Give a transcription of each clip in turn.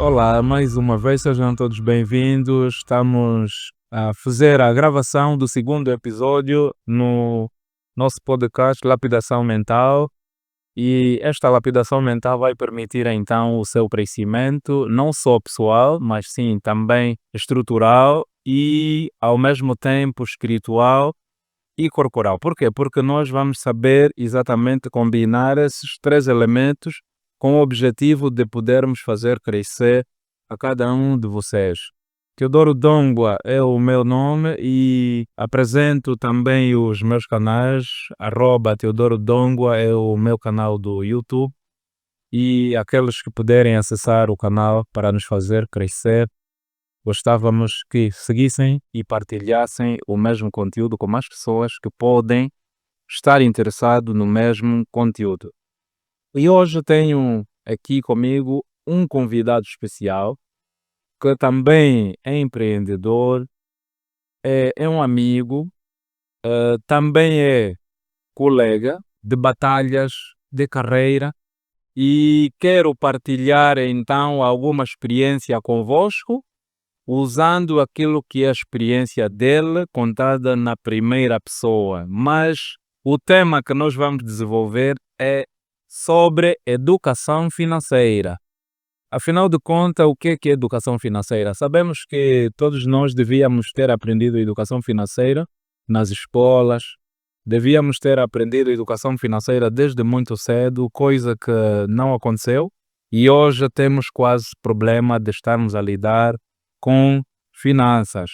Olá, mais uma vez sejam todos bem-vindos. Estamos a fazer a gravação do segundo episódio no nosso podcast Lapidação Mental. E esta lapidação mental vai permitir então o seu crescimento, não só pessoal, mas sim também estrutural e ao mesmo tempo espiritual e corporal. Por quê? Porque nós vamos saber exatamente combinar esses três elementos com o objetivo de podermos fazer crescer a cada um de vocês. Teodoro Dongua é o meu nome e apresento também os meus canais. @Teodoro Dongua é o meu canal do YouTube, e aqueles que puderem acessar o canal para nos fazer crescer, gostávamos que seguissem e partilhassem o mesmo conteúdo com mais pessoas que podem estar interessados no mesmo conteúdo. E hoje tenho aqui comigo um convidado especial que também é empreendedor, é um amigo, também é colega de batalhas de carreira, e quero partilhar então alguma experiência convosco, usando aquilo que é a experiência dele contada na primeira pessoa. Mas o tema que nós vamos desenvolver é sobre educação financeira. Afinal de contas, o que é educação financeira? Sabemos que todos nós devíamos ter aprendido educação financeira nas escolas, devíamos ter aprendido educação financeira desde muito cedo, coisa que não aconteceu, e hoje temos quase problema de estarmos a lidar com finanças.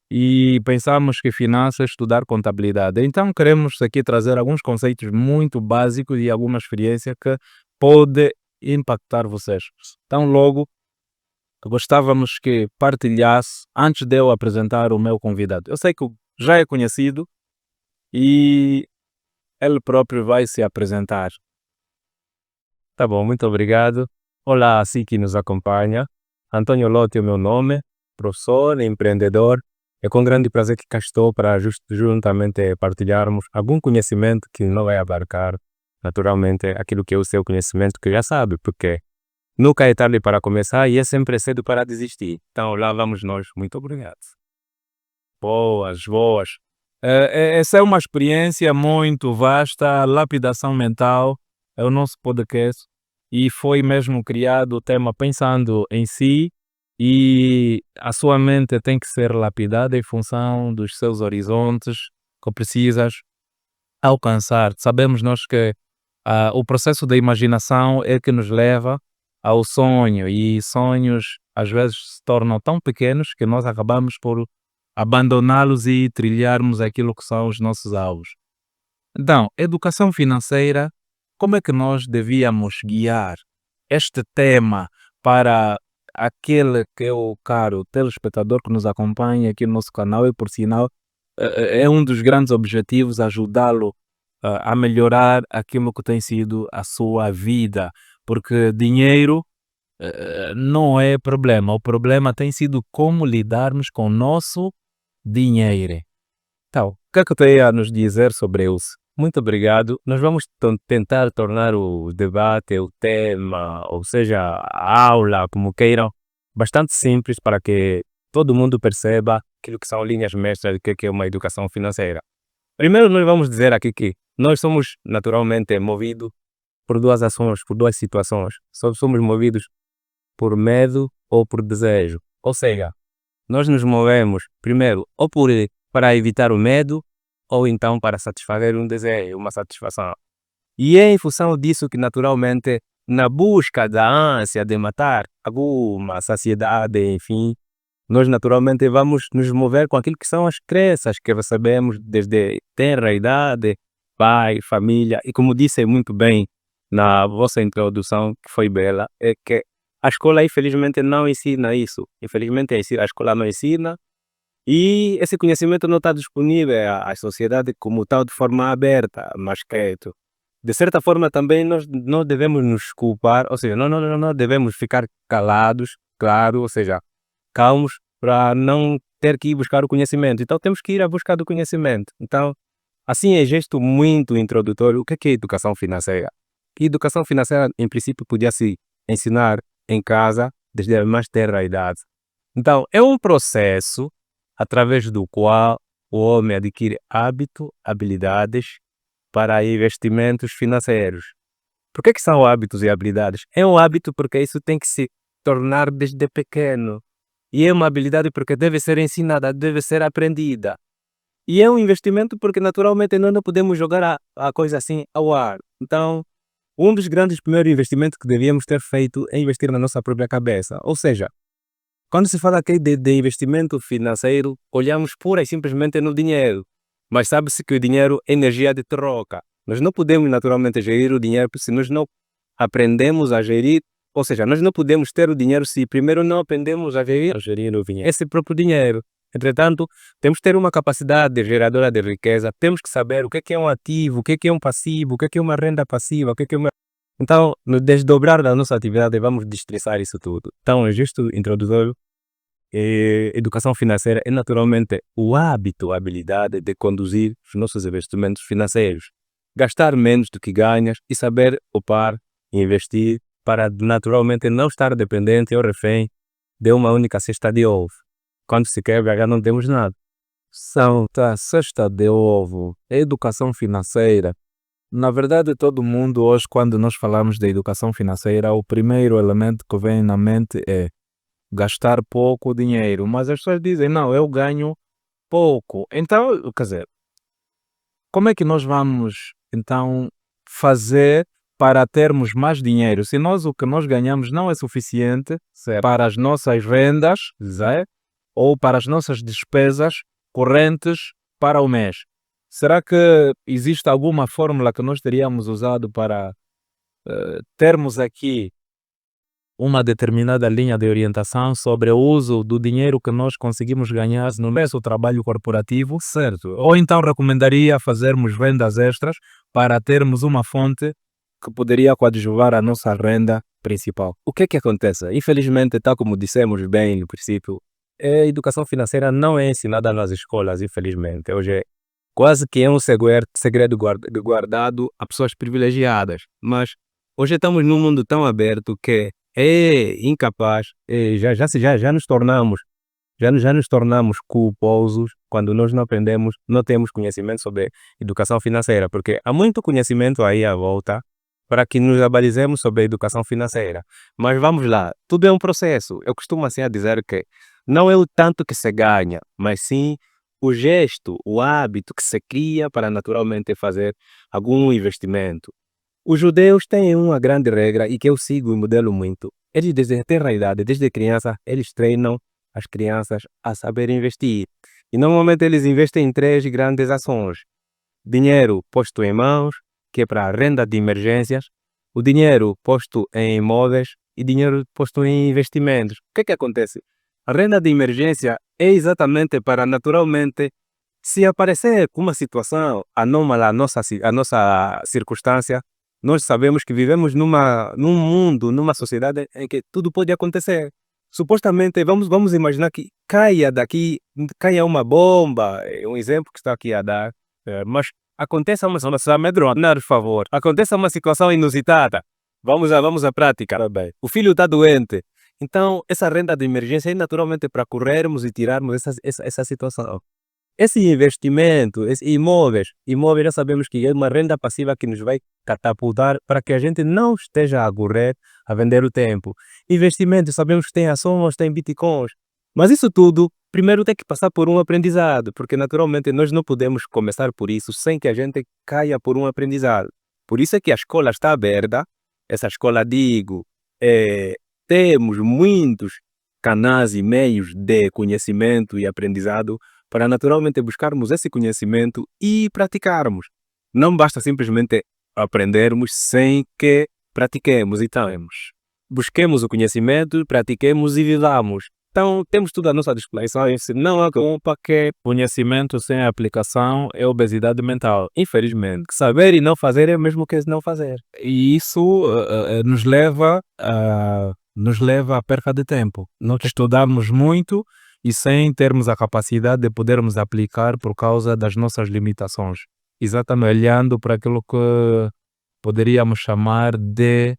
E pensamos que finanças é estudar contabilidade. Então queremos aqui trazer alguns conceitos muito básicos e alguma experiência que pode impactar vocês. Então logo gostávamos que partilhasse antes de eu apresentar o meu convidado. Eu sei que já é conhecido e ele próprio vai se apresentar. Tá bom, muito obrigado. Olá a si que nos acompanha. Antônio Lotti é o meu nome, professor, empreendedor. É com grande prazer que cá estou para juntamente partilharmos algum conhecimento que não vai abarcar, naturalmente, aquilo que é o seu conhecimento, que já sabe, porque nunca é tarde para começar e é sempre cedo para desistir. Então lá vamos nós. Muito obrigado. Boas, boas. Essa é uma experiência muito vasta. A lapidação mental é o nosso podcast e foi mesmo criado o tema pensando em si, e a sua mente tem que ser lapidada em função dos seus horizontes que precisas alcançar. Sabemos nós que o processo da imaginação é que nos leva ao sonho, e sonhos às vezes se tornam tão pequenos que nós acabamos por abandoná-los e trilharmos aquilo que são os nossos alvos. Então, educação financeira, como é que nós devíamos guiar este tema para aquele que é o caro telespectador que nos acompanha aqui no nosso canal, e por sinal é um dos grandes objetivos ajudá-lo a melhorar aquilo que tem sido a sua vida, porque dinheiro não é problema, o problema tem sido como lidarmos com o nosso dinheiro. Então, o que é que tem a nos dizer sobre isso? Muito obrigado. Nós vamos tentar tornar o debate, o tema, ou seja, a aula, como queiram, bastante simples para que todo mundo perceba aquilo que são linhas mestras do que é uma educação financeira. Primeiro, nós vamos dizer aqui que nós somos naturalmente movidos por duas ações, por duas situações. Somos movidos por medo ou por desejo. Ou seja, nós nos movemos primeiro ou para evitar o medo, ou então para satisfazer um desejo, uma satisfação. E é em função disso que naturalmente, na busca da ânsia de matar alguma saciedade, enfim, nós naturalmente vamos nos mover com aquilo que são as crenças que recebemos desde tenra idade, pai, família, e como disse muito bem na vossa introdução, que foi bela, é que a escola infelizmente não ensina isso. Infelizmente a escola não ensina, e esse conhecimento não está disponível à sociedade como tal, de forma aberta, mas quieto. De certa forma também nós não devemos nos culpar, ou seja, não devemos ficar calados, claro, ou seja, calmos, para não ter que ir buscar o conhecimento. Então temos que ir à busca do conhecimento. Então, assim, é gesto muito introdutório. O que é educação financeira? E educação financeira, em princípio, podia se ensinar em casa, desde a mais tenra idade. Então, é um processo através do qual o homem adquire hábito, habilidades para investimentos financeiros. Por que são hábitos e habilidades? É um hábito porque isso tem que se tornar desde pequeno. E é uma habilidade porque deve ser ensinada, deve ser aprendida. E é um investimento porque naturalmente nós não podemos jogar a coisa assim ao ar. Então, um dos grandes primeiros investimentos que devíamos ter feito é investir na nossa própria cabeça. Ou seja, quando se fala aqui de investimento financeiro, olhamos pura e simplesmente no dinheiro. Mas sabe-se que o dinheiro é energia de troca. Nós não podemos naturalmente gerir o dinheiro se nós não aprendemos a gerir, ou seja, nós não podemos ter o dinheiro se primeiro não aprendemos a gerir o dinheiro. Esse próprio dinheiro. Entretanto, temos que ter uma capacidade geradora de riqueza, temos que saber o que é um ativo, o que é um passivo, o que é uma renda passiva, o que é uma... Então, no desdobrar da nossa atividade, vamos destressar isso tudo. Então, justo introdutório, educação financeira é naturalmente o hábito, a habilidade de conduzir os nossos investimentos financeiros, gastar menos do que ganhas e saber poupar e investir para naturalmente não estar dependente ou refém de uma única cesta de ovo. Quando se quebra, já não temos nada. Santa cesta de ovo, é educação financeira. Na verdade, todo mundo hoje, quando nós falamos de educação financeira, o primeiro elemento que vem na mente é gastar pouco dinheiro. Mas as pessoas dizem, não, eu ganho pouco. Então, quer dizer, como é que nós vamos, então, fazer para termos mais dinheiro? Se o que nós ganhamos não é suficiente para as nossas rendas, certo? Ou para as nossas despesas correntes para o mês. Será que existe alguma fórmula que nós teríamos usado para termos aqui uma determinada linha de orientação sobre o uso do dinheiro que nós conseguimos ganhar no nosso trabalho corporativo, certo? Ou então recomendaria fazermos vendas extras para termos uma fonte que poderia coadjuvar a nossa renda principal. O que é que acontece? Infelizmente, tal como dissemos bem no princípio, a educação financeira não é ensinada nas escolas, infelizmente. Hoje quase que é um segredo guardado a pessoas privilegiadas. Mas hoje estamos num mundo tão aberto que é incapaz, já nos tornamos culposos quando nós não aprendemos, não temos conhecimento sobre educação financeira, porque há muito conhecimento aí à volta para que nos abalizemos sobre a educação financeira. Mas vamos lá, tudo é um processo. Eu costumo assim a dizer que não é o tanto que se ganha, mas sim o gesto, o hábito que se cria para naturalmente fazer algum investimento. Os judeus têm uma grande regra e que eu sigo e modelo muito. Eles desde a tenra idade, desde criança, eles treinam as crianças a saber investir. E normalmente eles investem em 3 grandes ações. Dinheiro posto em mãos, que é para a renda de emergências, o dinheiro posto em imóveis e dinheiro posto em investimentos. O que acontece? A renda de emergência é exatamente para naturalmente, se aparecer uma situação anômala, a nossa circunstância, nós sabemos que vivemos num mundo, numa sociedade em que tudo pode acontecer. Supostamente, vamos imaginar que caia uma bomba, é um exemplo que está aqui a dar, mas aconteça uma situação amedrontadora, por favor. Aconteça uma situação inusitada. Vamos à prática. O filho está doente. Então, essa renda de emergência é naturalmente para corrermos e tirarmos essa situação. Esse investimento, esse imóveis já sabemos que é uma renda passiva que nos vai catapultar para que a gente não esteja a correr, a vender o tempo. Investimento, sabemos que tem ações, tem bitcoins, mas isso tudo primeiro tem que passar por um aprendizado, porque naturalmente nós não podemos começar por isso sem que a gente caia por um aprendizado. Por isso é que a escola está aberta, essa escola temos muitos canais e meios de conhecimento e aprendizado para naturalmente buscarmos esse conhecimento e praticarmos. Não basta simplesmente aprendermos sem que pratiquemos. Então, busquemos o conhecimento, pratiquemos e vivamos. Então, temos tudo à nossa disposição. Não há culpa que conhecimento sem aplicação é obesidade mental. Infelizmente, saber e não fazer é o mesmo que não fazer. E isso nos leva à perca de tempo. Nós estudamos muito e sem termos a capacidade de podermos aplicar por causa das nossas limitações. Exatamente, olhando para aquilo que poderíamos chamar de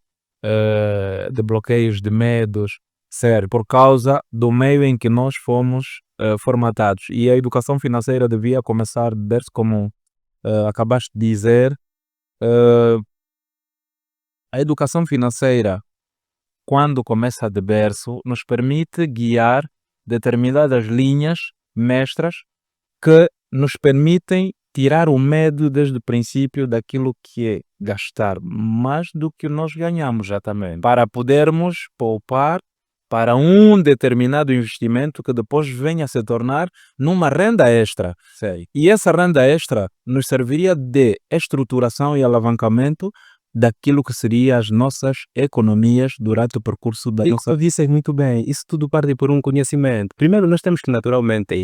bloqueios, de medos, Sério, por causa do meio em que nós fomos formatados. E a educação financeira devia começar desde como acabaste de dizer. eh, a educação financeira, quando começa de berço, nos permite guiar determinadas linhas mestras que nos permitem tirar o medo desde o princípio daquilo que é gastar mais do que nós ganhamos já também, para podermos poupar para um determinado investimento que depois venha a se tornar numa renda extra. Sei. E essa renda extra nos serviria de estruturação e alavancamento daquilo que seriam as nossas economias durante o percurso da E nossa como disse muito bem, isso tudo parte por um conhecimento. Primeiro, nós temos que naturalmente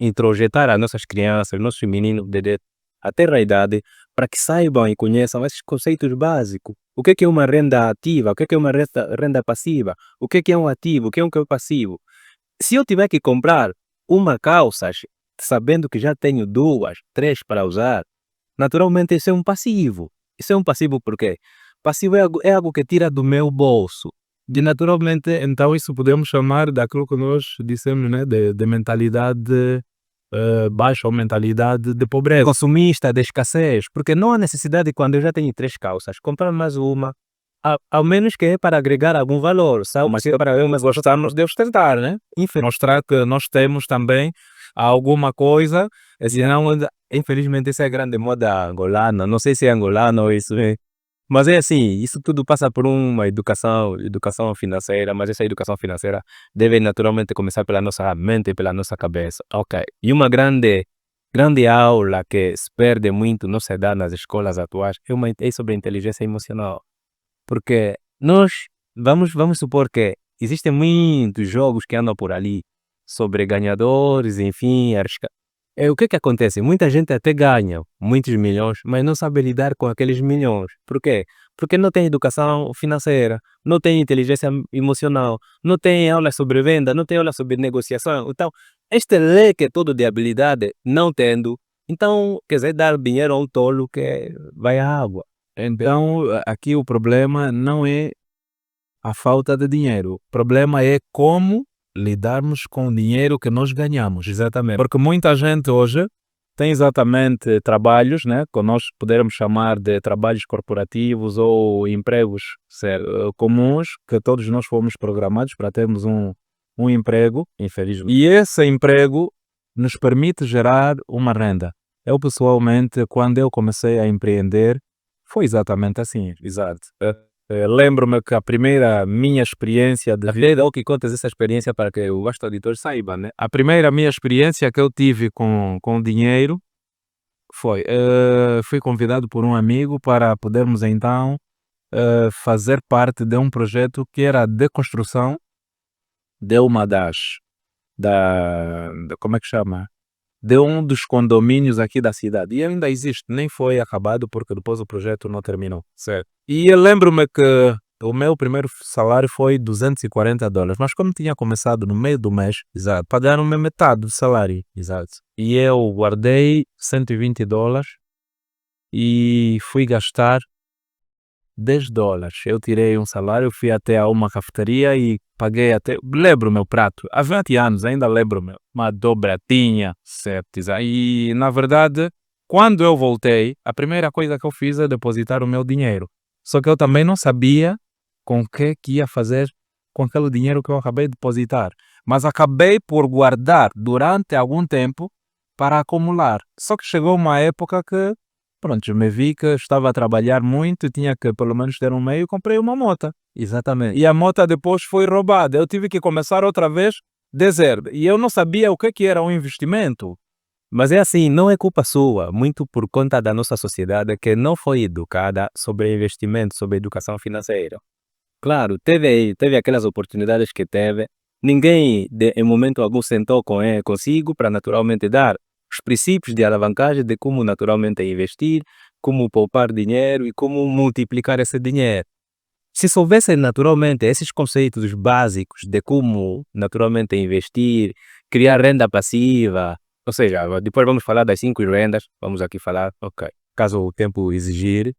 introjetar as nossas crianças, nossos meninos de até a idade, para que saibam e conheçam esses conceitos básicos. O que é uma renda ativa? O que é uma renda passiva? O que é um ativo? O que é um passivo? Se eu tiver que comprar uma calça, sabendo que já tenho 2, 3 para usar, naturalmente isso é um passivo. Isso é um passivo por quê? Passivo é algo que tira do meu bolso. E naturalmente, então isso podemos chamar daquilo que nós dissemos, né, de mentalidade baixa ou mentalidade de pobreza. Consumista, de escassez, porque não há necessidade quando eu já tenho 3 calças, comprar mais uma, ao menos que é para agregar algum valor, sabe? Mas gostamos de ostentar, né? Mostrar que nós temos também alguma coisa, Senão, infelizmente, essa é a grande moda angolana, não sei se é angolana ou isso é. Mas é assim, isso tudo passa por uma educação financeira, mas essa educação financeira deve naturalmente começar pela nossa mente e pela nossa cabeça. Ok. E uma grande aula que se perde muito, não se dá nas escolas atuais, é sobre a inteligência emocional. Porque nós vamos supor que existem muitos jogos que andam por ali sobre ganhadores, enfim, o que acontece? Muita gente até ganha muitos milhões, mas não sabe lidar com aqueles milhões. Por quê? Porque não tem educação financeira, não tem inteligência emocional, não tem aula sobre venda, não tem aula sobre negociação. Então, este leque todo de habilidade, não tendo, então, quer dizer, dar dinheiro a um tolo que vai à água. então aqui o problema não é a falta de dinheiro, o problema é como lidarmos com o dinheiro que nós ganhamos. Exatamente. Porque muita gente hoje tem exatamente trabalhos, né, que nós podermos chamar de trabalhos corporativos ou empregos comuns, que todos nós fomos programados para termos um emprego, Infelizmente. e esse emprego nos permite gerar uma renda. Eu pessoalmente, quando eu comecei a empreender, foi exatamente assim. Exato. Lembro-me que a primeira minha experiência de A vida é o que contas essa experiência para que o vasto auditor saiba, né? a primeira minha experiência que eu tive com dinheiro foi, fui convidado por um amigo para podermos então fazer parte de um projeto que era a deconstrução de uma como é que chama? De um dos condomínios aqui da cidade. E ainda existe, nem foi acabado porque depois o projeto não terminou. Certo. E eu lembro-me que o meu primeiro salário foi $240, mas como tinha começado no meio do mês, Exato. pagaram-me metade do salário. Exato. E eu guardei $120 e fui gastar $10. Eu tirei um salário, fui até a uma cafeteria e paguei até, lembro o meu prato, há 20 anos ainda lembro-me, uma dobratinha, certo? E na verdade, quando eu voltei, a primeira coisa que eu fiz é depositar o meu dinheiro. Só que eu também não sabia com o que ia fazer com aquele dinheiro que eu acabei de depositar. Mas acabei por guardar durante algum tempo para acumular. Só que chegou uma época que, pronto, me vi que estava a trabalhar muito, tinha que pelo menos ter um meio e comprei uma moto. Exatamente. E a moto depois foi roubada. Eu tive que começar outra vez de zero. E eu não sabia o que era um investimento. Mas é assim, não é culpa sua, muito por conta da nossa sociedade que não foi educada sobre investimento, sobre educação financeira. Claro, teve aquelas oportunidades que teve, ninguém em momento algum sentou consigo para naturalmente dar os princípios de alavancagem de como naturalmente investir, como poupar dinheiro e como multiplicar esse dinheiro. Se soubessem naturalmente esses conceitos básicos de como naturalmente investir, criar renda passiva, ou seja, depois vamos falar das 5 rendas, vamos aqui falar, ok, caso o tempo exigir,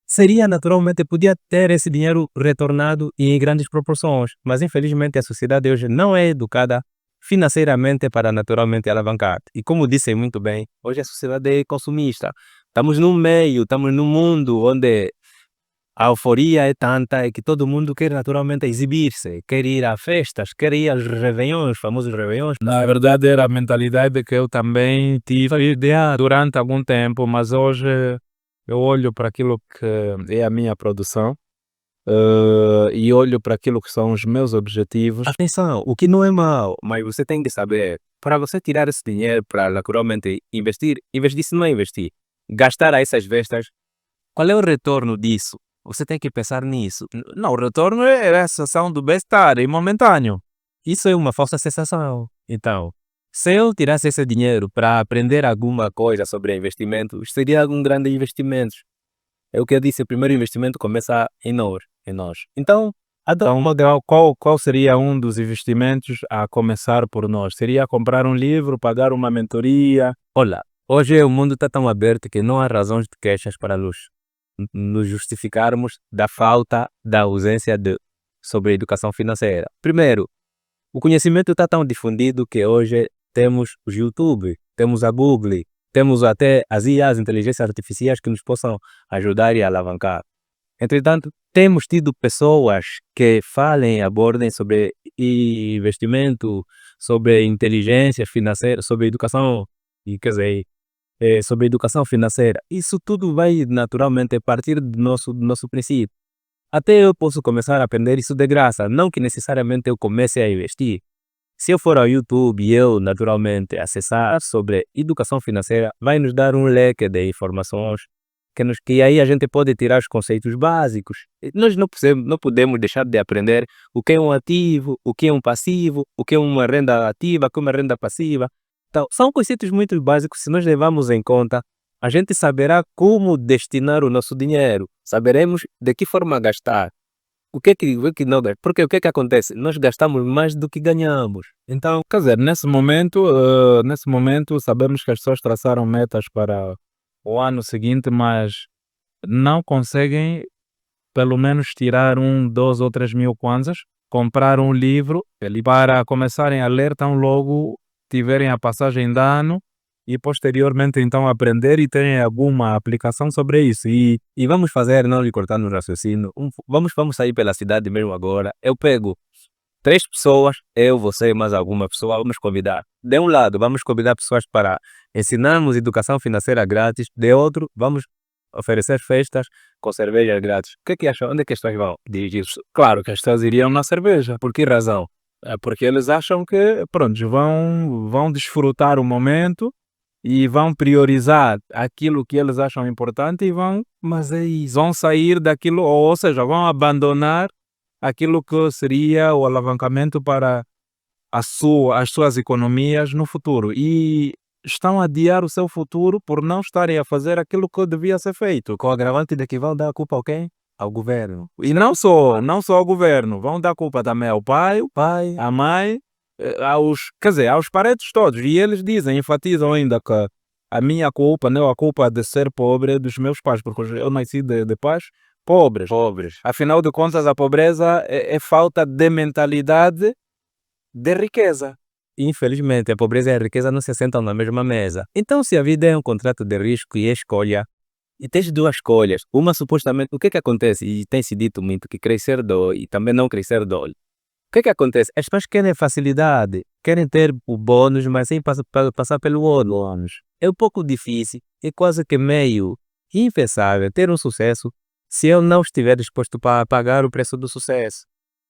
seria naturalmente, podia ter esse dinheiro retornado em grandes proporções, mas infelizmente a sociedade hoje não é educada financeiramente para naturalmente alavancar. E como disse muito bem, hoje a sociedade é consumista. Estamos num mundo onde a euforia é tanta e que todo mundo quer naturalmente exibir-se, quer ir a festas, quer ir aos réveillons, famosos réveillons. Na verdade, era a mentalidade que eu também tive durante algum tempo, mas hoje eu olho para aquilo que é a minha produção, e olho para aquilo que são os meus objetivos. Atenção, o que não é mau, mas você tem que saber, para você tirar esse dinheiro para naturalmente investir se não é investir, gastar a essas festas, qual é o retorno disso? Você tem que pensar nisso. Não, o retorno é a sensação do bem-estar, é momentâneo. Isso é uma falsa sensação. Então, se eu tirasse esse dinheiro para aprender alguma coisa sobre investimentos, seria um grande investimento. É o que eu disse, o primeiro investimento começa em nós. Então, Então, qual seria um dos investimentos a começar por nós? Seria comprar um livro, pagar uma mentoria? olha, hoje o mundo está tão aberto que não há razões de queixas para nos justificarmos da falta, da ausência sobre a educação financeira. Primeiro, o conhecimento está tão difundido que hoje temos os YouTube, temos a Google, temos até as IAs, inteligências artificiais, que nos possam ajudar e alavancar. Entretanto, temos tido pessoas que falem, abordem sobre investimento, sobre inteligência financeira, sobre educação, e quer dizer, sobre educação financeira. Isso tudo vai naturalmente partir do nosso princípio. Até eu posso começar a aprender isso de graça, não que necessariamente eu comece a investir. Se eu for ao YouTube e eu naturalmente acessar sobre educação financeira, vai nos dar um leque de informações que aí a gente pode tirar os conceitos básicos. E nós não podemos deixar de aprender o que é um ativo, o que é um passivo, o que é uma renda ativa, o que é uma renda passiva. Então, são conceitos muito básicos. Se nós levarmos em conta, a gente saberá como destinar o nosso dinheiro, saberemos de que forma gastar. O que não gastar? Porque o que é que acontece? Nós gastamos mais do que ganhamos. Então, Quer dizer, nesse momento sabemos que as pessoas traçaram metas para o ano seguinte, mas não conseguem pelo menos tirar 2 ou 3 mil kwanzas, comprar um livro para começarem a ler tão logo tiverem a passagem de ano e posteriormente então aprender e terem alguma aplicação sobre isso. e vamos fazer, não lhe cortar no raciocínio, vamos sair pela cidade mesmo agora. Eu pego 3 pessoas, eu, você, mais alguma pessoa, vamos convidar. De um lado, vamos convidar pessoas para ensinarmos educação financeira grátis. De outro, vamos oferecer festas com cervejas grátis. O que é que acham? Onde é que as pessoas vão dirigir-se? Claro que as pessoas iriam na cerveja. Por que razão? Porque eles acham que, pronto, vão desfrutar o momento e vão priorizar aquilo que eles acham importante e Mas é isso. vão sair daquilo, ou seja, vão abandonar aquilo que seria o alavancamento para as suas economias no futuro e estão a adiar o seu futuro por não estarem a fazer aquilo que devia ser feito. Com o agravante de que vão dar a culpa a quem? Ao governo. E não só ao governo, vão dar culpa também ao pai, à mãe, quer dizer, aos parentes todos. E eles enfatizam ainda que a minha culpa, não a culpa de ser pobre é dos meus pais, porque eu nasci de pais pobres. Afinal de contas, a pobreza é falta de mentalidade de riqueza. Infelizmente, a pobreza e a riqueza não se assentam na mesma mesa. Então, se a vida é um contrato de risco e é escolha, e tens duas escolhas, uma supostamente, o que é que acontece? E tem-se dito muito que crescer dói e também não crescer dói. O que é que acontece? As pessoas querem facilidade, querem ter o bônus, mas sem passar pelo ônus. É um pouco difícil, é quase que meio impensável ter um sucesso se eu não estiver disposto para pagar o preço do sucesso.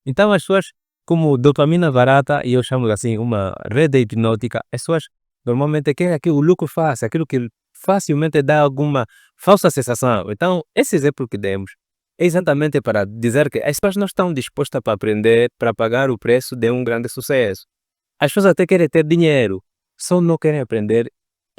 Então as pessoas, como dopamina barata, e eu chamo assim uma rede hipnótica, as pessoas normalmente querem aquilo, o lucro fácil, aquilo que facilmente dá alguma falsa sensação. Então, esse exemplo que demos é exatamente para dizer que as pessoas não estão dispostas para aprender, para pagar o preço de um grande sucesso. As pessoas até querem ter dinheiro, só não querem aprender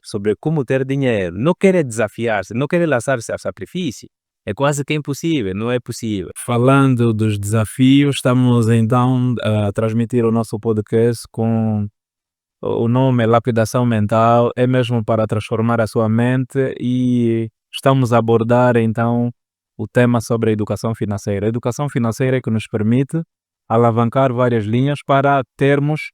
sobre como ter dinheiro, não querem desafiar-se, não querem lançar-se ao sacrifício. É quase que impossível, não é possível. Falando dos desafios, estamos então a transmitir o nosso podcast com o nome Lapidação Mental, é mesmo para transformar a sua mente e estamos a abordar então o tema sobre a educação financeira. A educação financeira é que nos permite alavancar várias linhas para termos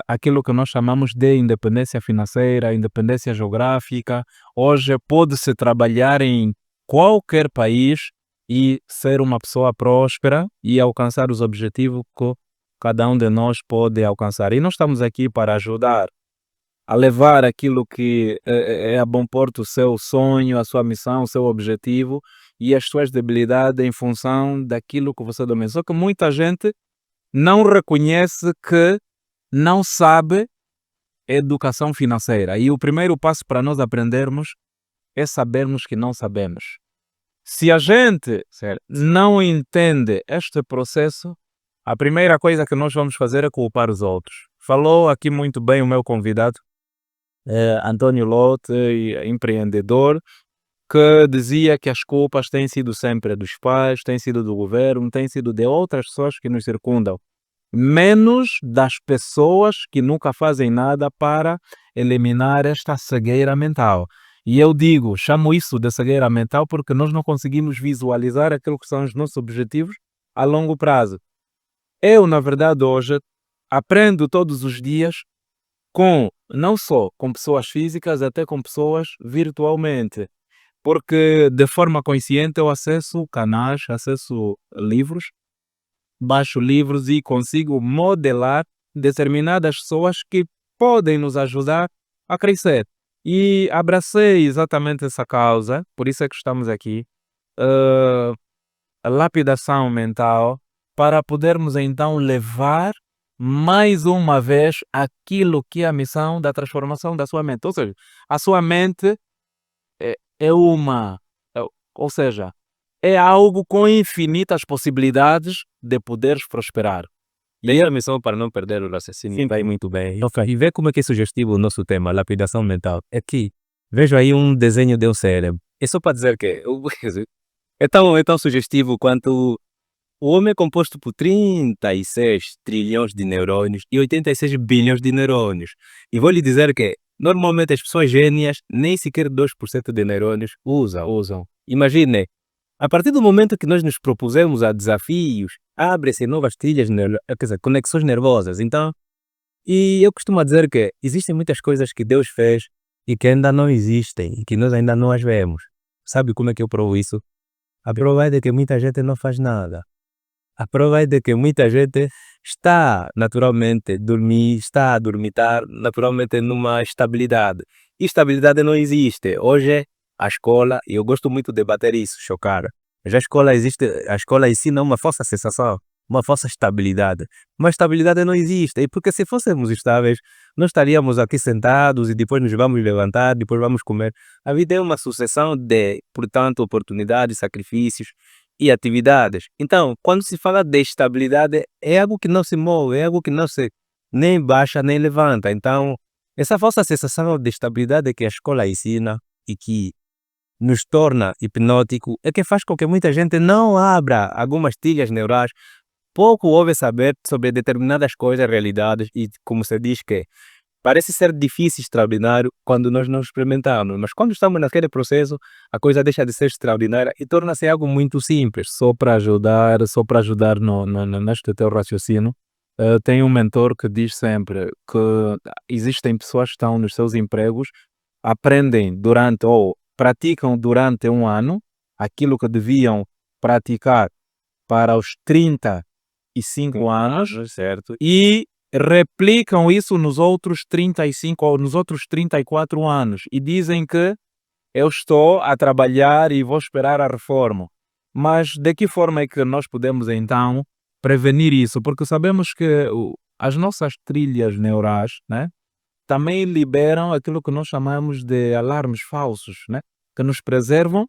aquilo que nós chamamos de independência financeira, independência geográfica. Hoje pode-se trabalhar em qualquer país e ser uma pessoa próspera e alcançar os objetivos que cada um de nós pode alcançar. E nós estamos aqui para ajudar a levar aquilo que é a bom porto o seu sonho, a sua missão, o seu objetivo e as suas debilidades em função daquilo que você domina. Só que muita gente não reconhece que não sabe educação financeira. E o primeiro passo para nós aprendermos é sabermos que não sabemos. Se a gente não entende este processo, a primeira coisa que nós vamos fazer é culpar os outros. Falou aqui muito bem o meu convidado, António Lote, empreendedor, que dizia que as culpas têm sido sempre dos pais, têm sido do governo, têm sido de outras pessoas que nos circundam, menos das pessoas que nunca fazem nada para eliminar esta cegueira mental. E eu digo, chamo isso de cegueira mental porque nós não conseguimos visualizar aquilo que são os nossos objetivos a longo prazo. Eu, na verdade, hoje aprendo todos os dias não só com pessoas físicas, até com pessoas virtualmente. Porque de forma consciente eu acesso canais, acesso livros, baixo livros e consigo modelar determinadas pessoas que podem nos ajudar a crescer. E abracei exatamente essa causa, por isso é que estamos aqui, a lapidação mental, para podermos então levar mais uma vez aquilo que é a missão da transformação da sua mente. Ou seja, a sua mente ou seja, é algo com infinitas possibilidades de poderes prosperar. E a missão para não perder o raciocínio. Sim. Vai muito bem. Ok, e vê como é que é sugestivo o nosso tema, lapidação mental. É que vejo aí um desenho de um cérebro. É só para dizer que é tão sugestivo quanto o homem é composto por 36 trilhões de neurônios e 86 bilhões de neurônios. E vou lhe dizer que normalmente as pessoas gênias nem sequer 2% de neurônios usam. Imagine, a partir do momento que nós nos propusemos a desafios, abrem-se novas trilhas, conexões nervosas. Então, e eu costumo dizer que existem muitas coisas que Deus fez e que ainda não existem e que nós ainda não as vemos. Sabe como é que eu provo isso? A prova é de que muita gente não faz nada. A prova é de que muita gente está naturalmente está a dormitar naturalmente numa estabilidade. E estabilidade não existe. Hoje a escola, e eu gosto muito de debater isso, chocar, mas a escola ensina uma falsa sensação, uma falsa estabilidade. Mas estabilidade não existe. E porque se fôssemos estáveis, nós estaríamos aqui sentados e depois nos vamos levantar, depois vamos comer. A vida é uma sucessão de, portanto, oportunidades, sacrifícios e atividades. Então, quando se fala de estabilidade, é algo que não se move, é algo que não se nem baixa nem levanta. Então, essa falsa sensação de estabilidade que a escola ensina e que nos torna hipnótico é que faz com que muita gente não abra algumas trilhas neurais, pouco ouve saber sobre determinadas coisas, realidades e, como se diz, que parece ser difícil e extraordinário quando nós não experimentamos, mas quando estamos naquele processo, a coisa deixa de ser extraordinária e torna-se algo muito simples. Só para ajudar neste teu raciocínio, tenho um mentor que diz sempre que existem pessoas que estão nos seus empregos, aprendem durante ou praticam durante um ano aquilo que deviam praticar para os 35 anos, certo? e replicam isso nos outros 35 ou nos outros 34 anos e dizem que eu estou a trabalhar e vou esperar a reforma. Mas de que forma é que nós podemos então prevenir isso? Porque sabemos que as nossas trilhas neurais, né, também liberam aquilo que nós chamamos de alarmes falsos, né, que nos preservam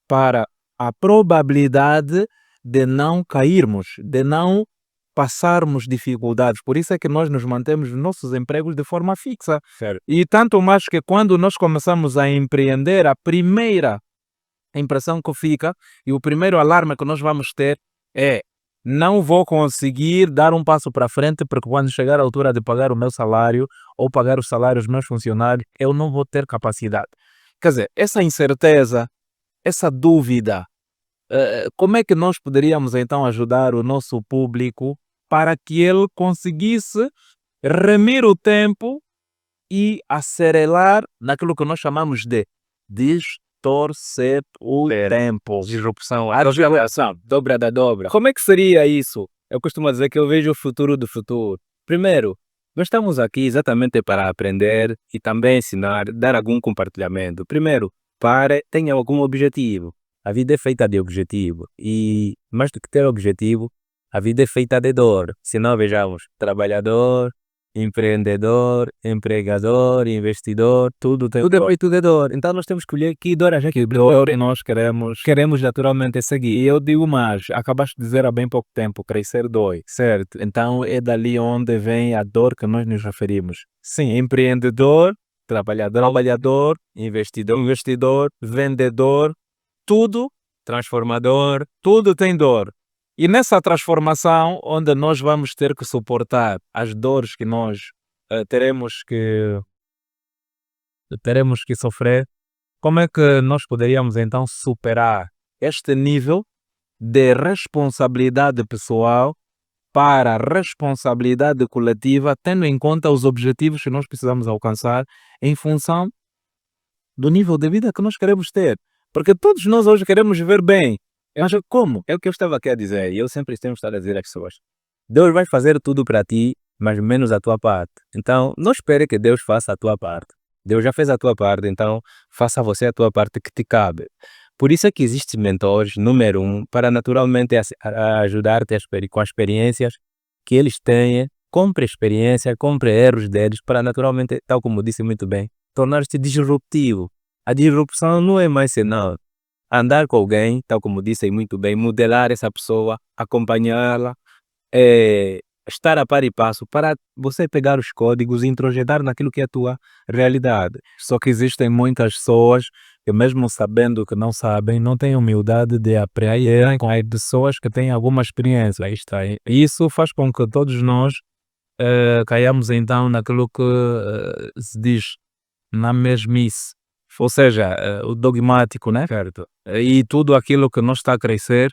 para a probabilidade de não cairmos, de não passarmos dificuldades. Por isso é que nós nos mantemos nos nossos empregos de forma fixa. Certo. E tanto mais que quando nós começamos a empreender, a primeira impressão que fica e o primeiro alarme que nós vamos ter é: não vou conseguir dar um passo para frente porque quando chegar a altura de pagar o meu salário ou pagar os salários dos meus funcionários, eu não vou ter capacidade. Quer dizer, essa incerteza, essa dúvida como é que nós poderíamos então ajudar o nosso público para que ele conseguisse remir o tempo e acelerar naquilo que nós chamamos de distorcer o tempo. Disrupção, A disrupção, dobra da dobra. Como é que seria isso? Eu costumo dizer que eu vejo o futuro do futuro. Primeiro, nós estamos aqui exatamente para aprender e também ensinar, dar algum compartilhamento. Primeiro, tenha algum objetivo. A vida é feita de objetivo e, mais do que ter objetivo, a vida é feita de dor. Se não, vejamos, trabalhador, empreendedor, empregador, investidor, tudo é feito de dor. Então nós temos que escolher que dor a gente E nós queremos naturalmente seguir. E eu digo mais, acabaste de dizer há bem pouco tempo, crescer dói, certo? Então é dali onde vem a dor que nós nos referimos. Sim, empreendedor, trabalhador, investidor, vendedor, tudo, transformador. tudo tem dor. E nessa transformação, onde nós vamos ter que suportar as dores que nós teremos que sofrer, como é que nós poderíamos então superar este nível de responsabilidade pessoal para a responsabilidade coletiva, tendo em conta os objetivos que nós precisamos alcançar em função do nível de vida que nós queremos ter? Porque todos nós hoje queremos viver bem. Mas como? É o que eu estava aqui a dizer e eu sempre tenho estado a dizer às pessoas. Deus vai fazer tudo para ti, mas menos a tua parte. Então, não espere que Deus faça a tua parte. Deus já fez a tua parte, então faça você a tua parte que te cabe. Por isso é que existem mentores, número 1, para naturalmente ajudar-te com as experiências que eles têm. Compre experiência, compre erros deles para naturalmente, tal como disse muito bem, tornar-te disruptivo. A disrupção não é mais senão andar com alguém, tal como disse muito bem, modelar essa pessoa, acompanhá-la, estar a par e passo para você pegar os códigos e introjetar naquilo que é a tua realidade. Só que existem muitas pessoas que, mesmo sabendo que não sabem, não têm humildade de aprender com as pessoas que têm alguma experiência. Aí está. E isso faz com que todos nós caiamos então naquilo que se diz na mesmice. Ou seja, o dogmático, né? Certo. E tudo aquilo que não está a crescer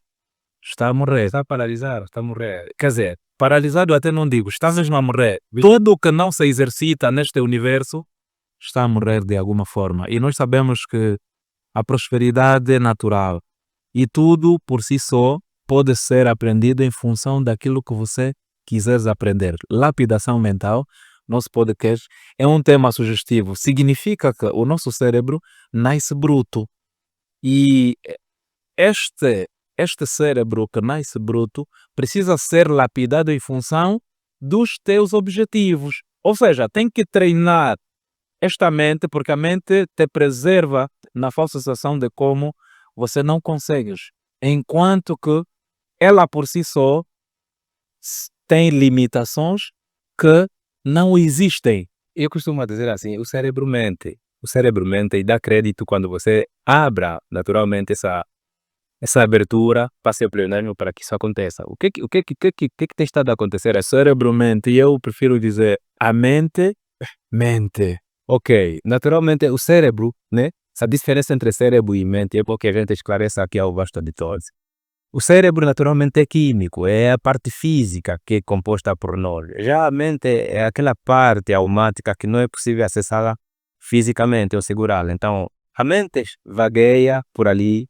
está a morrer. Está a paralisar, está a morrer. Quer dizer, paralisado até não digo, está mesmo a morrer. Tudo o que não se exercita neste universo está a morrer de alguma forma. E nós sabemos que a prosperidade é natural. E tudo por si só pode ser aprendido em função daquilo que você quiseres aprender. Lapidação mental, nosso podcast, é um tema sugestivo. Significa que o nosso cérebro nasce bruto. E este cérebro que nasce bruto precisa ser lapidado em função dos teus objetivos. Ou seja, tem que treinar esta mente, porque a mente te preserva na falsa sensação de como você não consegues. Enquanto que ela por si só tem limitações que não existem. Eu costumo dizer assim, o cérebro mente. O cérebro mente e dá crédito quando você abra naturalmente essa abertura para ser plenário para que isso aconteça. O que tem estado a acontecer? É cérebro mente, e eu prefiro dizer a mente mente. Ok, naturalmente o cérebro, né? Essa diferença entre cérebro e mente é porque a gente esclareça aqui ao vasto de todos. O cérebro naturalmente é químico, é a parte física que é composta por nós. Já a mente é aquela parte almática que não é possível acessá-la fisicamente ou segurá-la. Então, a mente vagueia por ali.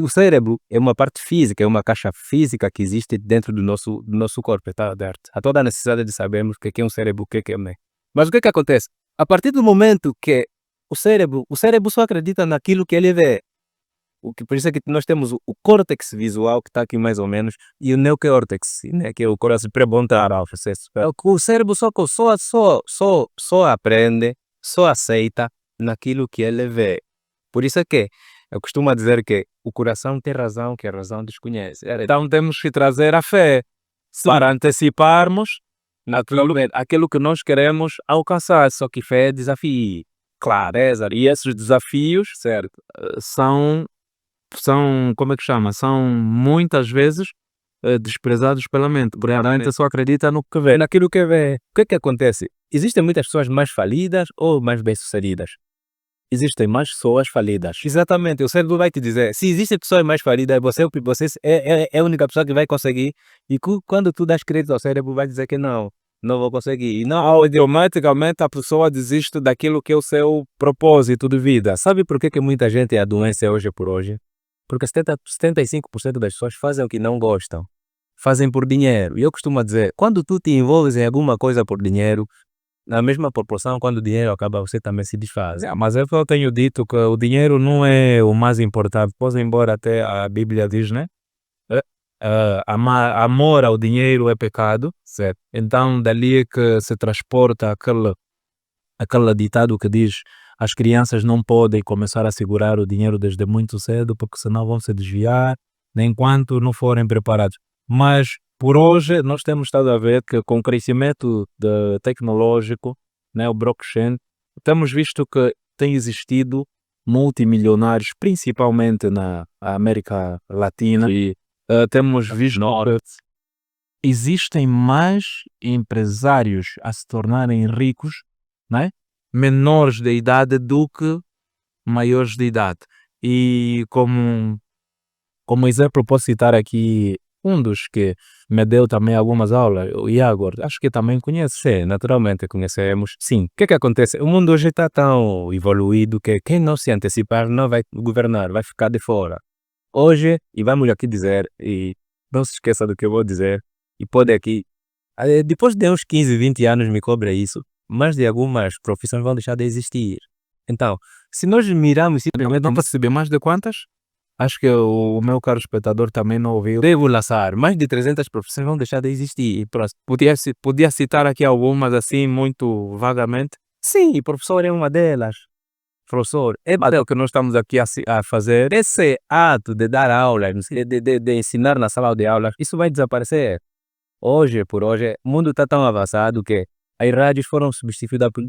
O cérebro é uma parte física, é uma caixa física que existe dentro do nosso corpo, está aberto. Há toda a necessidade de sabermos o que é um cérebro, o que é mente. Mas o que acontece? A partir do momento que o cérebro só acredita naquilo que ele vê. Por isso é que nós temos o córtex visual, que está aqui mais ou menos, e o neocórtex, né, que é o córtex pré-frontal. O cérebro só aprende, só aceita naquilo que ele vê. Por isso é que eu costumo dizer que o coração tem razão, que a razão desconhece. Então temos que trazer a fé para anteciparmos aquilo que nós queremos alcançar. Só que fé é desafio, clareza. E esses desafios, certo, são como é que chama? São muitas vezes desprezados pela mente. Porque a mente só acredita no que vê. Naquilo que vê. O que acontece? Existem muitas pessoas mais falidas ou mais bem-sucedidas. existem mais pessoas falidas. Exatamente, o cérebro vai te dizer, se existem pessoas mais falidas, você é a única pessoa que vai conseguir, e quando tu dás crédito ao cérebro, vai dizer que não vou conseguir. E não, Automaticamente a pessoa desiste daquilo que é o seu propósito de vida. sabe por que muita gente adoece hoje por hoje? Porque 75% das pessoas fazem o que não gostam. Fazem por dinheiro. E eu costumo dizer, quando tu te envolves em alguma coisa por dinheiro, na mesma proporção, quando o dinheiro acaba, você também se desfaz. Mas eu tenho dito que o dinheiro não é o mais importante, pois embora até a Bíblia diz, né? Amor ao dinheiro é pecado, Certo. então dali é que se transporta aquele ditado que diz as crianças não podem começar a segurar o dinheiro desde muito cedo porque senão vão se desviar, nem enquanto não forem preparados. Mas por hoje nós temos estado a ver que com o crescimento tecnológico, né, o blockchain, temos visto que tem existido multimilionários, principalmente na América Latina, e temos visto que existem mais empresários a se tornarem ricos, né, menores de idade do que maiores de idade. E como exemplo posso citar aqui um dos que me deu também algumas aulas, o Iago, acho que também conhece. Sim, naturalmente conhecemos. Sim, o que acontece? O mundo hoje está tão evoluído que quem não se antecipar não vai governar, vai ficar de fora. Hoje, e vamos aqui dizer, e não se esqueça do que eu vou dizer, e pode aqui, depois de uns 15, 20 anos me cobra isso, mais de algumas profissões vão deixar de existir. Então, se nós mirarmos... Não percebi mais de quantas? Acho que o meu caro espectador também não ouviu. Devo lançar, mais de 300 profissões vão deixar de existir. Podia citar aqui algumas assim, muito vagamente? Sim, e professor é uma delas. Professor, é o que nós estamos aqui a fazer. esse ato de dar aulas, de ensinar na sala de aulas, isso vai desaparecer. Hoje, por hoje, o mundo está tão avançado que as rádios foram substituídas por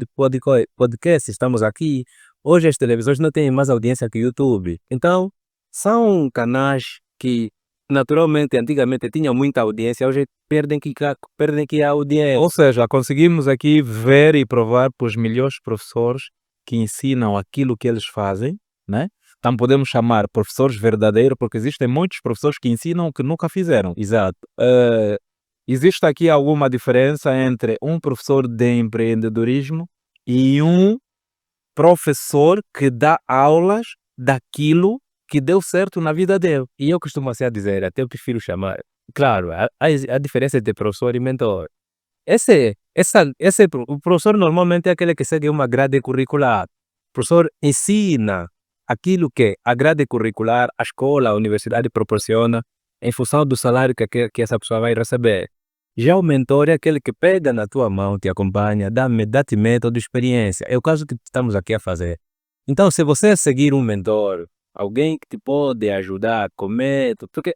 podcasts. Estamos aqui. Hoje as televisões não têm mais audiência que o YouTube. Então, são canais que, naturalmente, antigamente tinham muita audiência, hoje perdem que a audiência. Ou seja, conseguimos aqui ver e provar para os melhores professores que ensinam aquilo que eles fazem, né? Então podemos chamar professores verdadeiros, porque existem muitos professores que ensinam o que nunca fizeram. Exato. Existe aqui alguma diferença entre um professor de empreendedorismo e um professor que dá aulas daquilo que deu certo na vida dele? E eu costumo assim a dizer, até eu prefiro chamar, claro, a diferença entre professor e mentor. O professor normalmente é aquele que segue uma grade curricular. O professor ensina aquilo que a grade curricular, a escola, a universidade proporciona em função do salário que essa pessoa vai receber. Já o mentor é aquele que pega na tua mão, te acompanha, dá-te método, experiência. É o caso que estamos aqui a fazer. Então, se você seguir um mentor, alguém que te pode ajudar com método, porque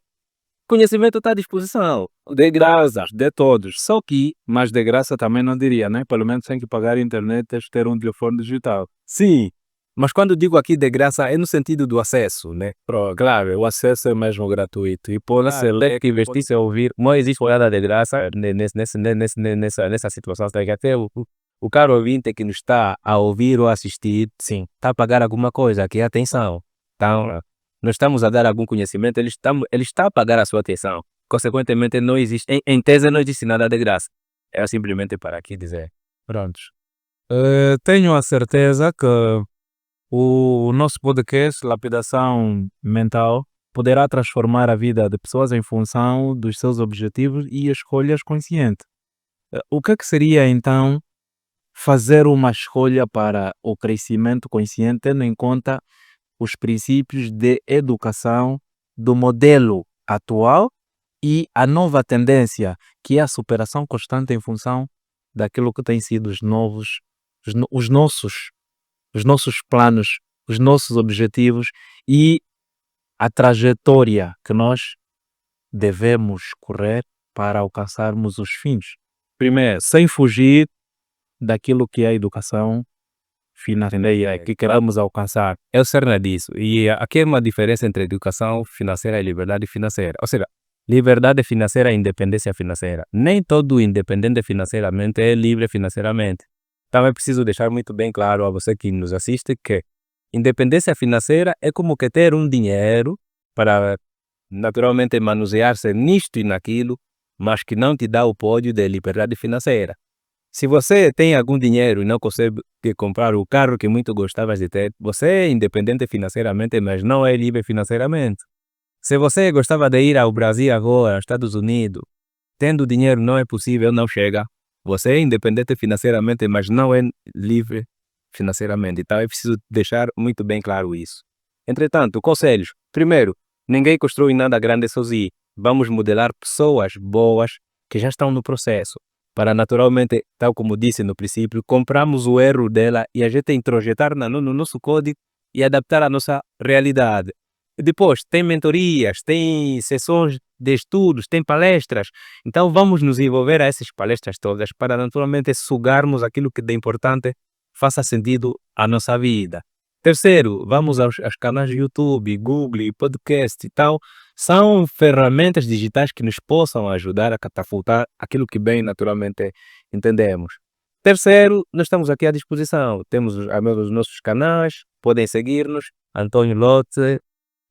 conhecimento está à disposição, de graça, de todos. Só que, mas de graça também não diria, né? Pelo menos tem que pagar a internet, tens que ter um telefone digital. Sim, mas quando digo aqui de graça é no sentido do acesso, né? Claro, o acesso é mesmo gratuito. E pode-se ler que investir-se a ouvir, não existe nada de graça nessa situação. Tá? Até o caro ouvinte que nos está a ouvir ou assistir, sim, está a pagar alguma coisa, que é atenção. Então, nós estamos a dar algum conhecimento, ele está a pagar a sua atenção. Consequentemente, não existe, em tese, não existe nada de graça. É simplesmente para aqui dizer. Prontos. Tenho a certeza que o nosso podcast, Lapidação Mental, poderá transformar a vida de pessoas em função dos seus objetivos e escolhas conscientes. O que seria, então, fazer uma escolha para o crescimento consciente, tendo em conta os princípios de educação do modelo atual e a nova tendência, que é a superação constante em função daquilo que tem sido os nossos planos, os nossos objetivos e a trajetória que nós devemos correr para alcançarmos os fins. Primeiro, sem fugir daquilo que é a educação financeira que queremos alcançar. É o cerne disso. E aqui é uma diferença entre educação financeira e liberdade financeira. Ou seja, liberdade financeira e independência financeira. Nem todo independente financeiramente é livre financeiramente. Então é preciso deixar muito bem claro a você que nos assiste que Independência financeira é como que ter um dinheiro para naturalmente manusear-se nisto e naquilo, mas que não te dá o pódio de liberdade financeira. Se você tem algum dinheiro e não consegue comprar o carro que muito gostavas de ter, você é independente financeiramente, mas não é livre financeiramente. Se você gostava de ir ao Brasil agora, aos Estados Unidos, tendo dinheiro não é possível, não chega. Você é independente financeiramente, mas não é livre financeiramente. Então é preciso deixar muito bem claro isso. Entretanto, conselhos. Primeiro, ninguém constrói nada grande sozinho. Vamos modelar pessoas boas que já estão no processo. Para naturalmente, tal como disse no princípio, comprarmos o erro dela e a gente introjetar no nosso código e adaptar à nossa realidade. Depois, tem mentorias, tem sessões de estudos, tem palestras. Então vamos nos envolver a essas palestras todas para naturalmente sugarmos aquilo que de importante faça sentido à nossa vida. Terceiro, vamos aos canais de YouTube, Google, podcast e tal. São ferramentas digitais que nos possam ajudar a catapultar aquilo que bem naturalmente entendemos. Terceiro, nós estamos aqui à disposição. Temos os nossos canais, podem seguir-nos. Antônio Lotte,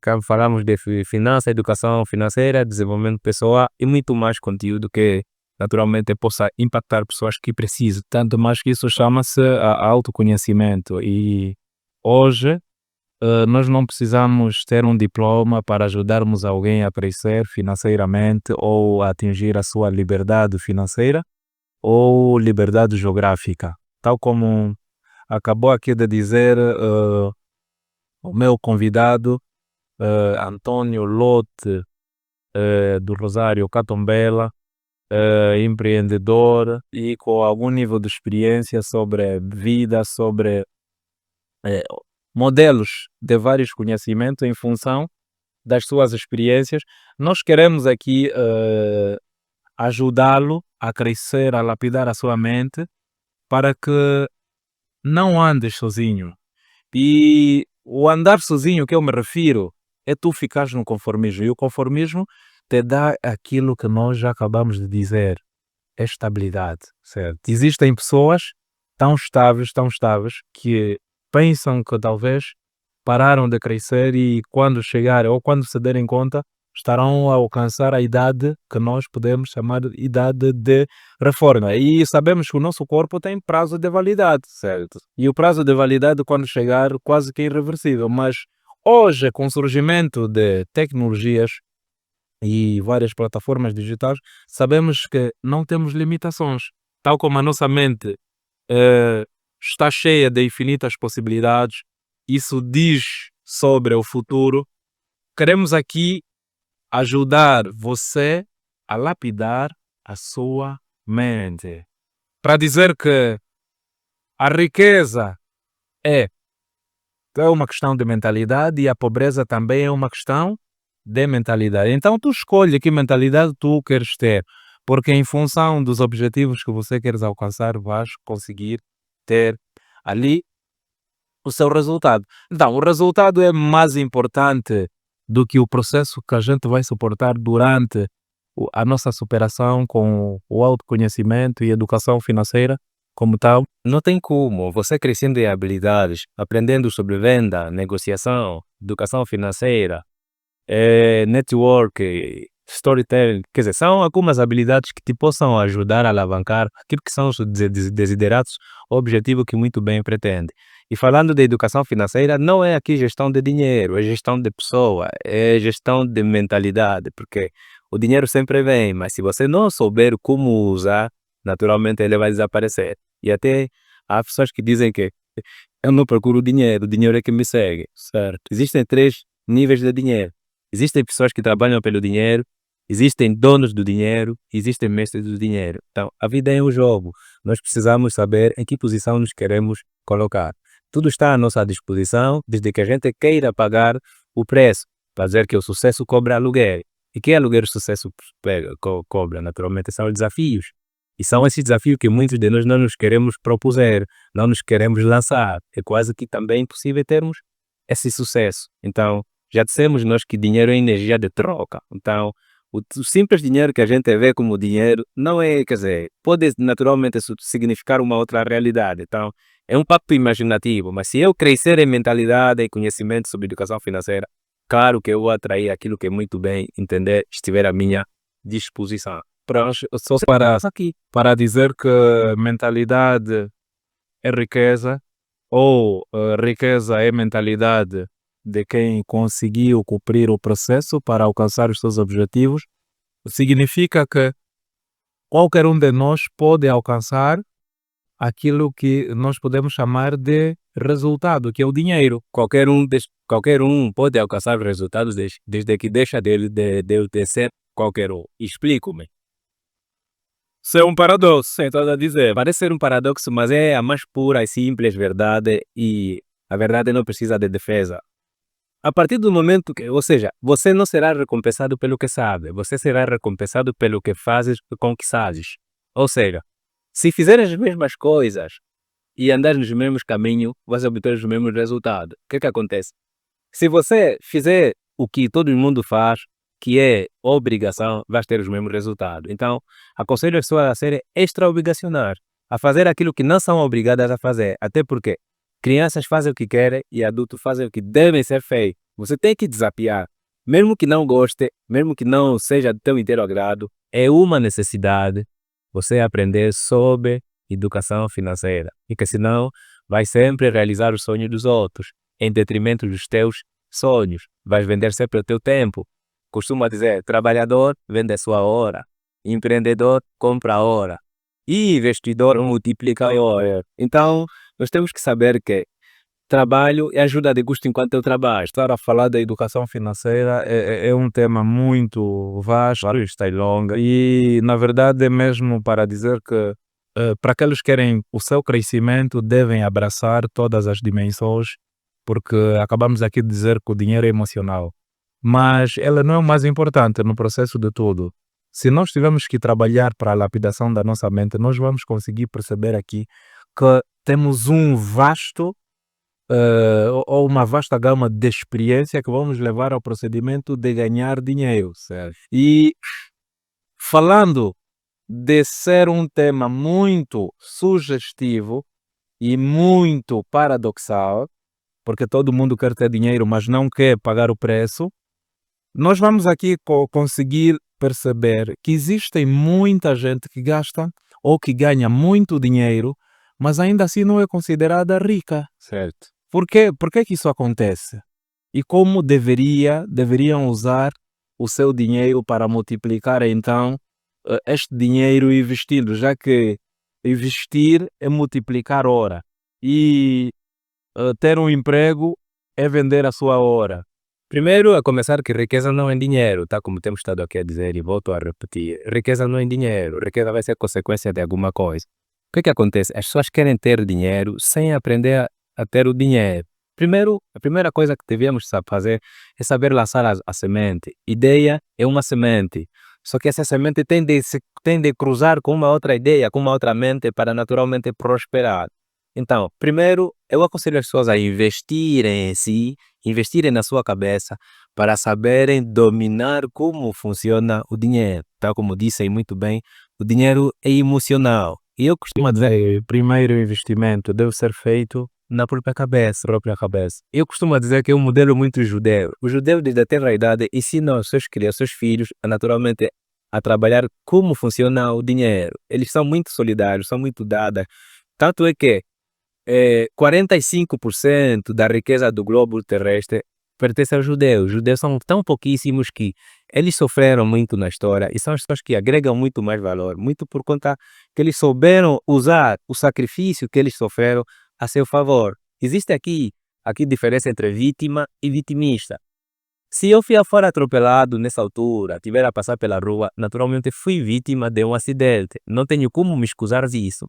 cá falamos de finanças, educação financeira, desenvolvimento pessoal e muito mais conteúdo que naturalmente possa impactar pessoas que precisam. Tanto mais que isso chama-se autoconhecimento e hoje nós não precisamos ter um diploma para ajudarmos alguém a crescer financeiramente ou a atingir a sua liberdade financeira ou liberdade geográfica. Tal como acabou aqui de dizer o meu convidado, Antônio Lotte, do Rosário Catombela, empreendedor e com algum nível de experiência sobre vida, sobre modelos de vários conhecimentos em função das suas experiências. Nós queremos aqui ajudá-lo a crescer, a lapidar a sua mente para que não andes sozinho. E o andar sozinho que eu me refiro é tu ficares no conformismo. E o conformismo te dá aquilo que nós já acabamos de dizer, é estabilidade, certo? Existem pessoas tão estáveis, que pensam que talvez pararam de crescer e quando chegarem ou quando se derem conta estarão a alcançar a idade que nós podemos chamar de idade de reforma. E sabemos que o nosso corpo tem prazo de validade, certo? E o prazo de validade quando chegar quase que é irreversível, mas hoje com o surgimento de tecnologias e várias plataformas digitais, sabemos que não temos limitações. Tal como a nossa mente está cheia de infinitas possibilidades, isso diz sobre o futuro. Queremos aqui ajudar você a lapidar a sua mente. Para dizer que a riqueza é uma questão de mentalidade e a pobreza também é uma questão de mentalidade. Então tu escolhe que mentalidade tu queres ter, porque em função dos objetivos que você queres alcançar, vais conseguir ter ali o seu resultado. Então, o resultado é mais importante do que o processo que a gente vai suportar durante a nossa superação com o autoconhecimento e educação financeira como tal. Não tem como você crescendo em habilidades, aprendendo sobre venda, negociação, educação financeira, network, storytelling, quer dizer, são algumas habilidades que te possam ajudar a alavancar aquilo que são os desiderados, o objetivo que muito bem pretende. E falando de educação financeira, não é aqui gestão de dinheiro, é gestão de pessoa, é gestão de mentalidade, porque o dinheiro sempre vem, mas se você não souber como usar, naturalmente ele vai desaparecer. E até há pessoas que dizem que eu não procuro dinheiro, o dinheiro é que me segue, certo? Existem 3 níveis de dinheiro. Existem pessoas que trabalham pelo dinheiro, existem donos do dinheiro, existem mestres do dinheiro. Então, a vida é um jogo. Nós precisamos saber em que posição nos queremos colocar. Tudo está à nossa disposição, desde que a gente queira pagar o preço. Para dizer que o sucesso cobra aluguel. E que aluguel o sucesso cobra? Naturalmente são os desafios. E são esses desafios que muitos de nós não nos queremos propuser, não nos queremos lançar. É quase que também impossível termos esse sucesso. Então, já dissemos nós que dinheiro é energia de troca. Então, o simples dinheiro que a gente vê como dinheiro não é, quer dizer, pode naturalmente significar uma outra realidade. Então, É um pacto imaginativo, mas se eu crescer em mentalidade e conhecimento sobre educação financeira, claro que eu vou atrair aquilo que muito bem entender estiver à minha disposição. Só para dizer que mentalidade é riqueza, ou riqueza é mentalidade de quem conseguiu cumprir o processo para alcançar os seus objetivos, significa que qualquer um de nós pode alcançar aquilo que nós podemos chamar de resultado, que é o dinheiro. Qualquer um pode alcançar resultados desde que deixa de ser qualquer um. Explico-me. Isso é um paradoxo, então a dizer. Parece ser um paradoxo, mas é a mais pura e simples verdade e a verdade não precisa de defesa. A partir do momento que, ou seja, você não será recompensado pelo que sabe, você será recompensado pelo que fazes com que sabes. Ou seja, se fizeres as mesmas coisas e andares nos mesmos caminhos, você obter os mesmos resultados. O que acontece? Se você fizer o que todo mundo faz, que é obrigação, vais ter os mesmos resultados. Então, aconselho as pessoas a serem extra-obrigacionais, a fazer aquilo que não são obrigadas a fazer. Até porque crianças fazem o que querem e adultos fazem o que devem ser feito. Você tem que desafiar. Mesmo que não goste, mesmo que não seja de teu inteiro agrado, é uma necessidade você aprender sobre educação financeira. E que senão vai sempre realizar os sonhos dos outros, em detrimento dos teus sonhos. Vais vender sempre o teu tempo. Costuma dizer, trabalhador vende a sua hora, empreendedor compra a hora e investidor multiplica a hora. Então, nós temos que saber que trabalho é ajuda de custo enquanto eu trabalho. Estar a falar da educação financeira é um tema muito vasto, está longa, e na verdade é mesmo para dizer que para aqueles que querem o seu crescimento devem abraçar todas as dimensões, porque acabamos aqui de dizer que o dinheiro é emocional, mas ela não é o mais importante no processo de tudo. Se nós tivermos que trabalhar para a lapidação da nossa mente, nós vamos conseguir perceber aqui que temos um vasto ou uma vasta gama de experiência que vamos levar ao procedimento de ganhar dinheiro, certo? E falando de ser um tema muito sugestivo e muito paradoxal, porque todo mundo quer ter dinheiro, mas não quer pagar o preço, nós vamos aqui conseguir perceber que existem muita gente que gasta ou que ganha muito dinheiro, mas ainda assim não é considerada rica. Certo. Por que que isso acontece? E como deveriam usar o seu dinheiro para multiplicar então este dinheiro investindo, já que investir é multiplicar hora e ter um emprego é vender a sua hora. Primeiro, a começar que riqueza não é dinheiro, tá? Como temos estado aqui a dizer e volto a repetir. Riqueza não é dinheiro, riqueza vai ser consequência de alguma coisa. O que acontece? As pessoas querem ter dinheiro sem aprender a ter o dinheiro. Primeiro, a primeira coisa que devíamos fazer é saber lançar a semente. Ideia é uma semente. Só que essa semente tem de cruzar com uma outra ideia, com uma outra mente para naturalmente prosperar. Então, primeiro, eu aconselho as pessoas a investirem em si, investirem na sua cabeça para saberem dominar como funciona o dinheiro. Tal como dissem muito bem, o dinheiro é emocional. E eu costumo dizer, Primeiro investimento deve ser feito na própria cabeça. cabeça. Eu costumo dizer que é um modelo muito judeu. O judeu, desde a tenra idade, ensina aos seus crianças, seus filhos, naturalmente, a trabalhar como funciona o dinheiro. Eles são muito solidários, são muito dados. Tanto é que 45% da riqueza do globo terrestre pertence aos judeus. Os judeus são tão pouquíssimos que eles sofreram muito na história e são as pessoas que agregam muito mais valor, muito por conta que eles souberam usar o sacrifício que eles sofreram a seu favor. Existe aqui diferença entre vítima e vitimista. Se eu for atropelado nessa altura, tiver a passar pela rua, naturalmente fui vítima de um acidente. Não tenho como me excusar disso.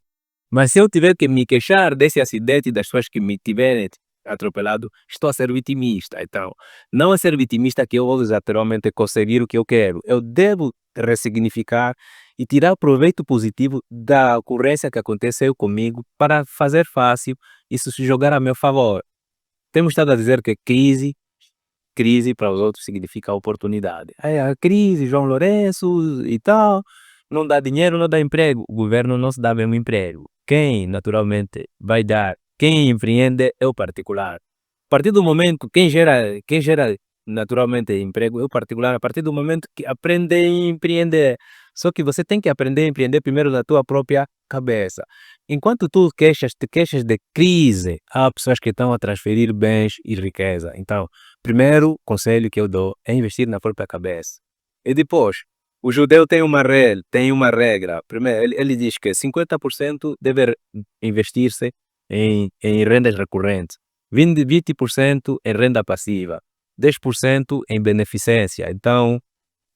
Mas se eu tiver que me queixar desse acidente e das pessoas que me tiverem atropelado, estou a ser vitimista. Então, não é ser vitimista que eu vou naturalmente conseguir o que eu quero. Eu devo ressignificar e tirar proveito positivo da ocorrência que aconteceu comigo para fazer fácil isso se jogar a meu favor. Temos estado a dizer que crise para os outros significa oportunidade. A crise, João Lourenço e tal, não dá dinheiro, não dá emprego. O governo não se dá mesmo emprego. Quem, naturalmente, vai dar quem empreende é o particular. A partir do momento, quem gera naturalmente emprego é o particular, a partir do momento que aprende a empreender. Só que você tem que aprender a empreender primeiro na tua própria cabeça. Enquanto tu te queixas de crise, há pessoas que estão a transferir bens e riqueza. Então, primeiro conselho que eu dou é investir na própria cabeça. E depois, o judeu tem uma regra. Primeiro, ele diz que 50% deve investir-se em rendas recorrentes, 20% em renda passiva, 10% em beneficência. Então,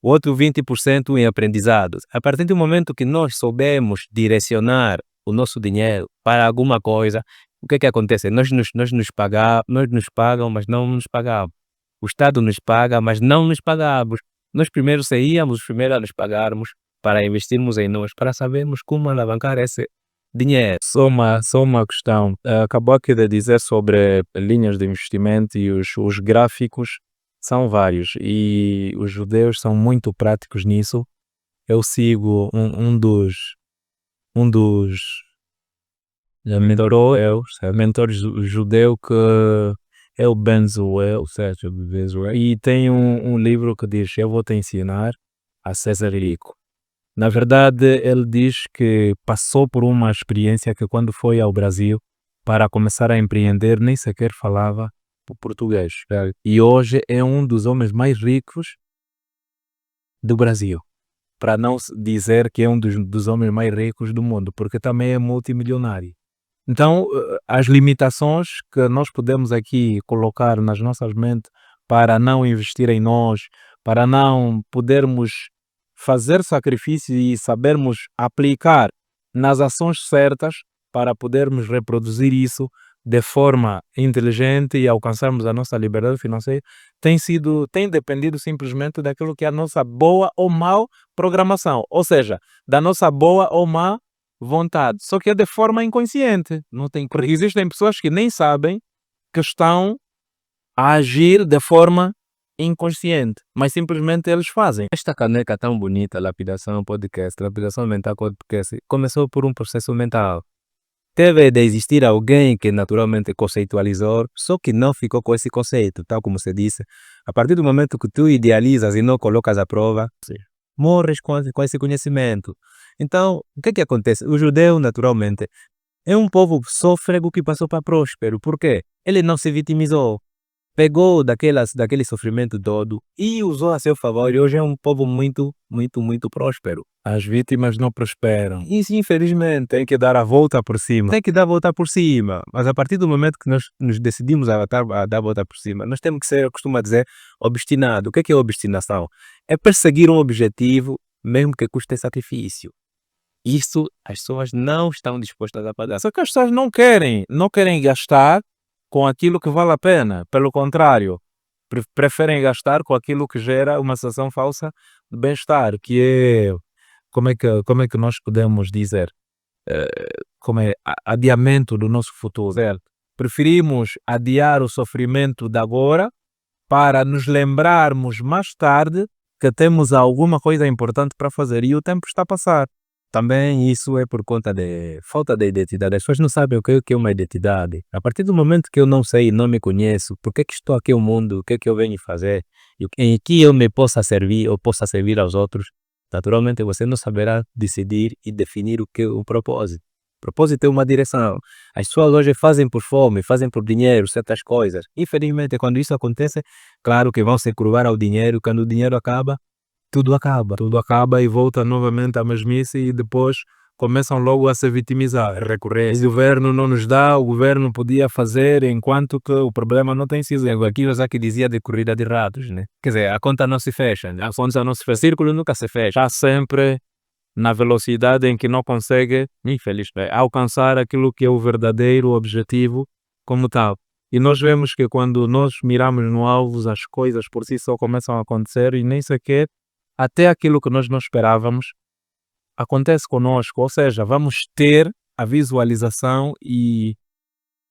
o outro 20% em aprendizados. A partir do momento que nós soubemos direcionar o nosso dinheiro para alguma coisa, o que acontece? Nós nos pagam, mas não nos pagamos. O Estado nos paga, mas não nos pagamos. Nós primeiro seríamos primeiro a nos pagarmos para investirmos em nós, para sabermos como alavancar esse dinheiro. Só uma questão. Acabou aqui de dizer sobre linhas de investimento e os gráficos são vários e os judeus são muito práticos nisso. Eu sigo um dos mentores judeu que é o Benzuel, e tem um livro que diz: eu vou te ensinar a ser rico. Na verdade, ele diz que passou por uma experiência que quando foi ao Brasil para começar a empreender nem sequer falava o português. E hoje é um dos homens mais ricos do Brasil. Para não dizer que é um dos homens mais ricos do mundo, porque também é multimilionário. Então, as limitações que nós podemos aqui colocar nas nossas mentes para não investir em nós, para não podermos fazer sacrifício e sabermos aplicar nas ações certas para podermos reproduzir isso de forma inteligente e alcançarmos a nossa liberdade financeira, tem dependido simplesmente daquilo que é a nossa boa ou má programação, ou seja, da nossa boa ou má vontade, só que é de forma inconsciente, porque existem pessoas que nem sabem que estão a agir de forma inconsciente, mas simplesmente eles fazem. Esta caneca tão bonita, Lapidação Podcast, Lapidação Mental Podcast, começou por um processo mental. Teve de existir alguém que naturalmente conceitualizou, só que não ficou com esse conceito, tal como você disse. A partir do momento que tu idealizas e não colocas à prova, morres com esse conhecimento. Então, o que acontece? O judeu, naturalmente, é um povo sôfrego que passou para próspero. Por quê? Ele não se vitimizou. Pegou daquele sofrimento todo e usou a seu favor, e hoje é um povo muito, muito, muito próspero. As vítimas não prosperam. Isso, infelizmente, Tem que dar a volta por cima. tem que dar a volta por cima. Mas a partir do momento que nós nos decidimos a dar a volta por cima, nós temos que ser, eu costumo dizer, obstinado. O que é obstinação? É perseguir um objetivo, mesmo que custe sacrifício. Isso as pessoas não estão dispostas a pagar. Só que as pessoas não querem gastar com aquilo que vale a pena. Pelo contrário, preferem gastar com aquilo que gera uma sensação falsa de bem-estar, que é, como é que nós podemos dizer, como é adiamento do nosso futuro, certo? Preferimos adiar o sofrimento de agora para nos lembrarmos mais tarde que temos alguma coisa importante para fazer e o tempo está a passar. Também isso é por conta de falta de identidade. As pessoas não sabem o que é uma identidade. A partir do momento que eu não sei, não me conheço, por que estou aqui no mundo, o que eu venho fazer, em que eu me possa servir ou possa servir aos outros, naturalmente você não saberá decidir e definir o que é o propósito. O propósito é uma direção. As pessoas hoje fazem por fome, fazem por dinheiro, certas coisas. Infelizmente, quando isso acontece, claro que vão se curvar ao dinheiro. Quando o dinheiro acaba, tudo acaba. Tudo acaba e volta novamente à mesmice e depois começam logo a se vitimizar. Recorrer. O governo não nos dá, o governo podia fazer, enquanto que o problema não tem sido. Aquilo já que dizia de corrida de ratos, né? Quer dizer, a conta não se fecha. A conta não se fecha. O círculo nunca se fecha. Está sempre na velocidade em que não consegue, infelizmente, alcançar aquilo que é o verdadeiro objetivo como tal. E nós vemos que quando nós miramos no alvo, as coisas por si só começam a acontecer e nem sequer até aquilo que nós não esperávamos acontece conosco, ou seja, vamos ter a visualização e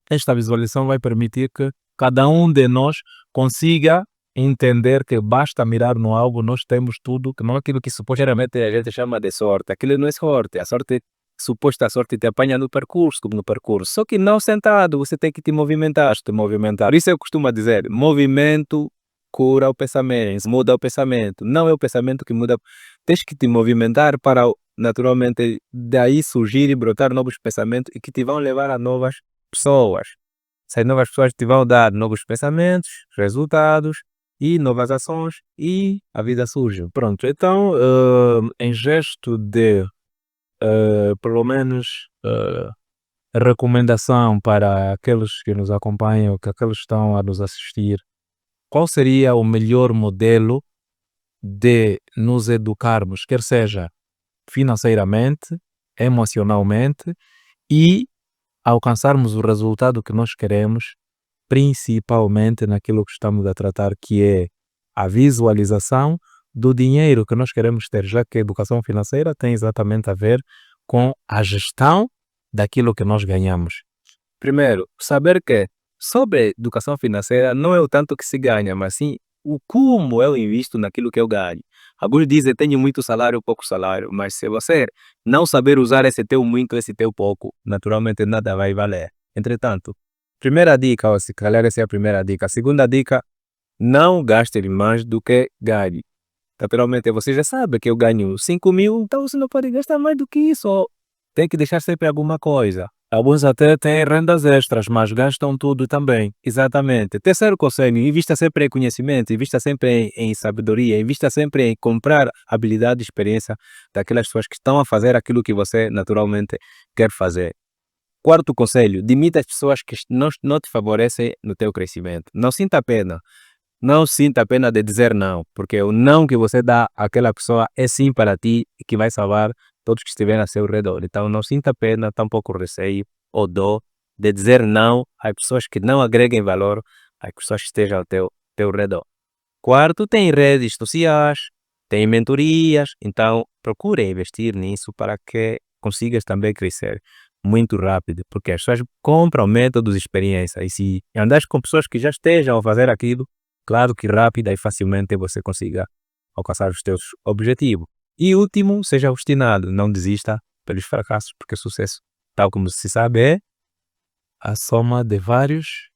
esta visualização vai permitir que cada um de nós consiga entender que basta mirar no algo, nós temos tudo, que não é aquilo que supostamente a gente chama de sorte. Aquilo não é sorte. A sorte suposto a sorte te apanha no percurso, como no percurso. Só que não sentado, você tem que te movimentar, te movimentar. Isso eu costumo dizer, movimento cura o pensamento, muda o pensamento. Não é o pensamento que muda. Tens que te movimentar para naturalmente daí surgir e brotar novos pensamentos e que te vão levar a novas pessoas. Essas novas pessoas te vão dar novos pensamentos, resultados e novas ações e a vida surge. Pronto, então, em gesto de, pelo menos, recomendação para aqueles que nos acompanham, que aqueles que estão a nos assistir, qual seria o melhor modelo de nos educarmos, quer seja financeiramente, emocionalmente e alcançarmos o resultado que nós queremos, principalmente naquilo que estamos a tratar, que é a visualização do dinheiro que nós queremos ter, já que a educação financeira tem exatamente a ver com a gestão daquilo que nós ganhamos. Primeiro, saber que sobre educação financeira não é o tanto que se ganha, mas sim o como eu invisto naquilo que eu ganho. Alguns dizem tenho muito salário, pouco salário, mas se você não saber usar esse teu muito, esse teu pouco, naturalmente nada vai valer. Entretanto, primeira dica, ou se calhar essa é a primeira dica. A segunda dica, não gaste mais do que ganhe. Naturalmente, você já sabe que eu ganho 5.000, então você não pode gastar mais do que isso. Ou tem que deixar sempre alguma coisa. Alguns até têm rendas extras, mas gastam tudo também. Exatamente. Terceiro conselho, invista sempre em conhecimento, invista sempre em sabedoria, invista sempre em comprar habilidade e experiência daquelas pessoas que estão a fazer aquilo que você naturalmente quer fazer. Quarto conselho, demita as pessoas que não te favorecem no teu crescimento. Não sinta pena. Não sinta pena de dizer não, porque o não que você dá àquela pessoa é sim para ti e que vai salvar todos que estiverem a seu redor. Então não sinta pena, tampouco receio ou dó de dizer não às pessoas que não agreguem valor às pessoas que estejam ao teu redor. Quarto, tem redes sociais, tem mentorias, então procure investir nisso para que consigas também crescer muito rápido, porque as pessoas compram métodos de experiência e se andas com pessoas que já estejam a fazer aquilo, claro que rápida e facilmente você consiga alcançar os teus objetivos. E último, seja obstinado, não desista pelos fracassos, porque sucesso, tal como se sabe, é a soma de vários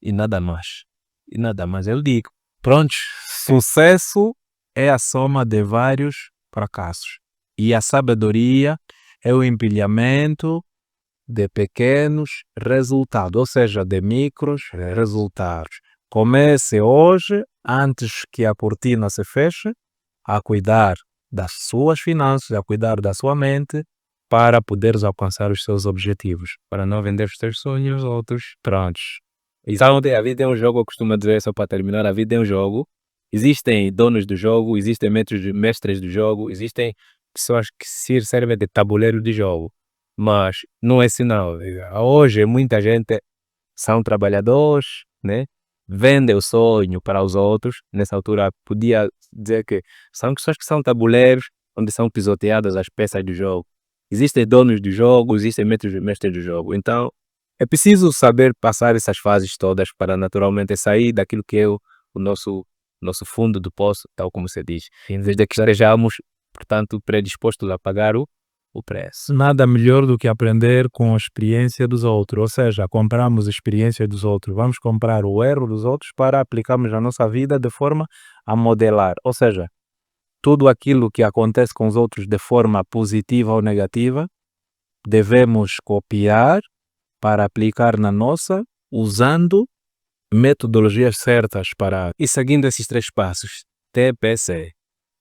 e nada mais. E nada mais. Eu digo, pronto, sucesso é a soma de vários fracassos. E a sabedoria é o empilhamento de pequenos resultados, ou seja, de micros resultados. Comece hoje, antes que a cortina se feche, a cuidar das suas finanças, a cuidar da sua mente, para poderes alcançar os seus objetivos, para não vender os teus sonhos aos outros. Prontos. Então, a vida é um jogo, eu costumo dizer, só para terminar, a vida é um jogo. Existem donos do jogo, existem mestres do jogo, existem pessoas que se servem de tabuleiro de jogo, mas não é assim não. Hoje muita gente são trabalhadores, né? Vendem o sonho para os outros. Nessa altura podia dizer que são pessoas que são tabuleiros onde são pisoteadas as peças do jogo. Existem donos do jogo, existem mestres do jogo. Então é preciso saber passar essas fases todas para naturalmente sair daquilo que é o nosso fundo do poço, tal como se diz. Desde que estejamos, portanto, predispostos a pagar o preço. Nada melhor do que aprender com a experiência dos outros, ou seja, compramos a experiência dos outros, vamos comprar o erro dos outros para aplicarmos na nossa vida de forma a modelar, ou seja, tudo aquilo que acontece com os outros de forma positiva ou negativa, devemos copiar para aplicar na nossa, usando metodologias certas para e seguindo esses 3 passos. TPC.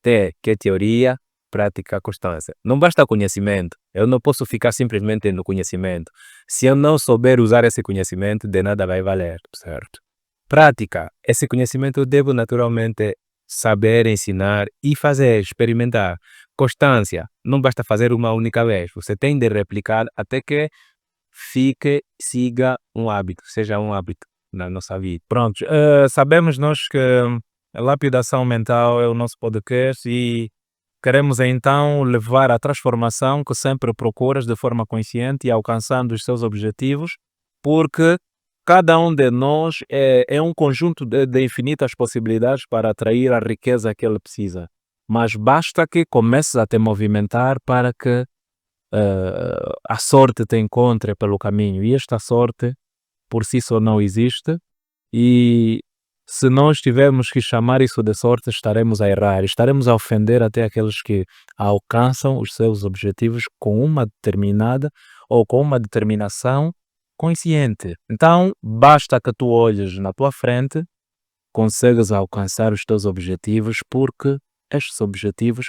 T, que é teoria, prática, constância. Não basta conhecimento. Eu não posso ficar simplesmente no conhecimento. Se eu não souber usar esse conhecimento, de nada vai valer, certo? Prática. Esse conhecimento eu devo naturalmente saber ensinar e fazer, experimentar. Constância. Não basta fazer uma única vez. Você tem de replicar até que siga um hábito, seja um hábito na nossa vida. Pronto, sabemos nós que a lapidação mental é o nosso podcast e queremos então levar a transformação que sempre procuras de forma consciente e alcançando os seus objetivos, porque cada um de nós é um conjunto de infinitas possibilidades para atrair a riqueza que ele precisa. Mas basta que comeces a te movimentar para que a sorte te encontre pelo caminho. E esta sorte por si só não existe, e se nós tivermos que chamar isso de sorte, estaremos a errar, estaremos a ofender até aqueles que alcançam os seus objetivos com uma determinada ou com uma determinação consciente. Então, basta que tu olhes na tua frente, consegues alcançar os teus objetivos, porque estes objetivos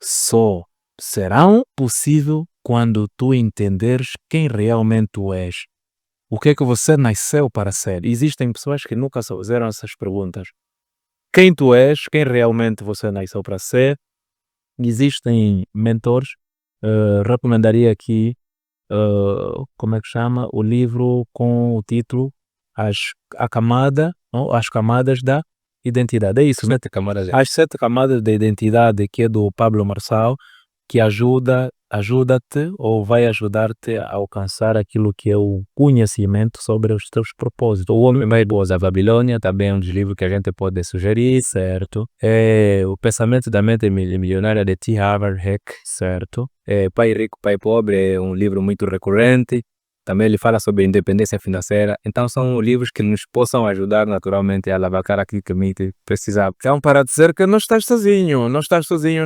só serão possíveis quando tu entenderes quem realmente tu és. O que é que você nasceu para ser? Existem pessoas que nunca se fizeram essas perguntas. Quem tu és? Quem realmente você nasceu para ser? Existem mentores. Recomendaria aqui, como é que chama? O livro com o título A Camada, não? As Camadas da Identidade. É isso, né? 7 camadas. As 7 Camadas da Identidade, que é do Pablo Marçal, que ajuda-te ou vai ajudar-te a alcançar aquilo que é o conhecimento sobre os teus propósitos. O Homem Mais Boas da Babilônia também é um dos livros que a gente pode sugerir, certo? O Pensamento da Mente Milionária de T. Harv Eker, certo? Pai Rico, Pai Pobre é um livro muito recorrente. Também ele fala sobre independência financeira. Então são livros que nos possam ajudar naturalmente a alavancar aquilo que a mente precisava. Então, para dizer que não estás sozinho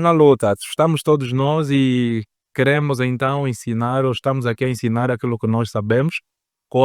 na luta. Estamos todos nós e queremos então ensinar, ou estamos aqui a ensinar aquilo que nós sabemos, com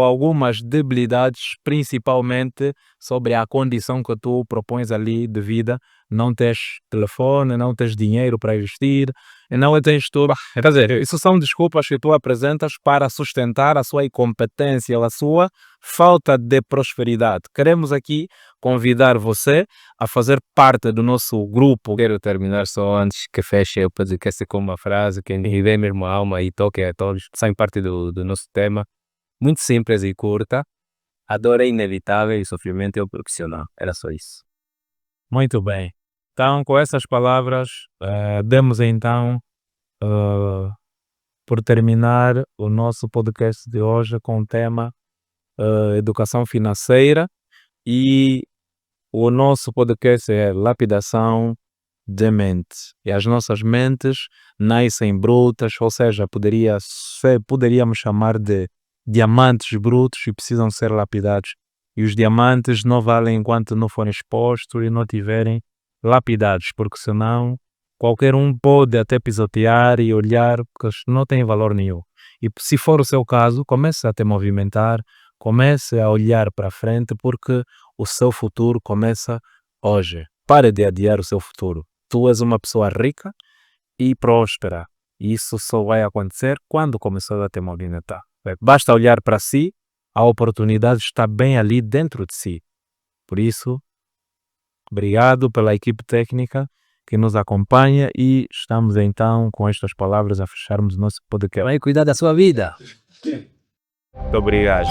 algumas debilidades, principalmente sobre a condição que tu propões ali de vida. Não tens telefone, não tens dinheiro para investir, não tens tudo. Quer dizer, isso são desculpas que tu apresentas para sustentar a sua incompetência ou a sua falta de prosperidade. Queremos aqui convidar você a fazer parte do nosso grupo. Quero terminar só antes que feche o podcast com uma frase que envolve mesmo a alma e toque a todos. Faz parte do nosso tema. Muito simples e curta. A dor é inevitável e o sofrimento é opcional. Era só isso. Muito bem. Então, com essas palavras, demos então por terminar o nosso podcast de hoje com o tema educação financeira, e o nosso podcast é lapidação de mente. E as nossas mentes nascem brutas, ou seja, poderíamos chamar de diamantes brutos e precisam ser lapidados. E os diamantes não valem enquanto não forem expostos e não tiverem lapidados, porque senão qualquer um pode até pisotear e olhar, porque não tem valor nenhum. E se for o seu caso, comece a te movimentar, comece a olhar para frente, porque o seu futuro começa hoje. Pare de adiar o seu futuro. Tu és uma pessoa rica e próspera. E isso só vai acontecer quando começar a te movimentar. Basta olhar para si, a oportunidade está bem ali dentro de si. Por isso, obrigado pela equipe técnica que nos acompanha, e estamos então com estas palavras a fecharmos o nosso podcast. Vai cuidar da sua vida. Muito obrigado.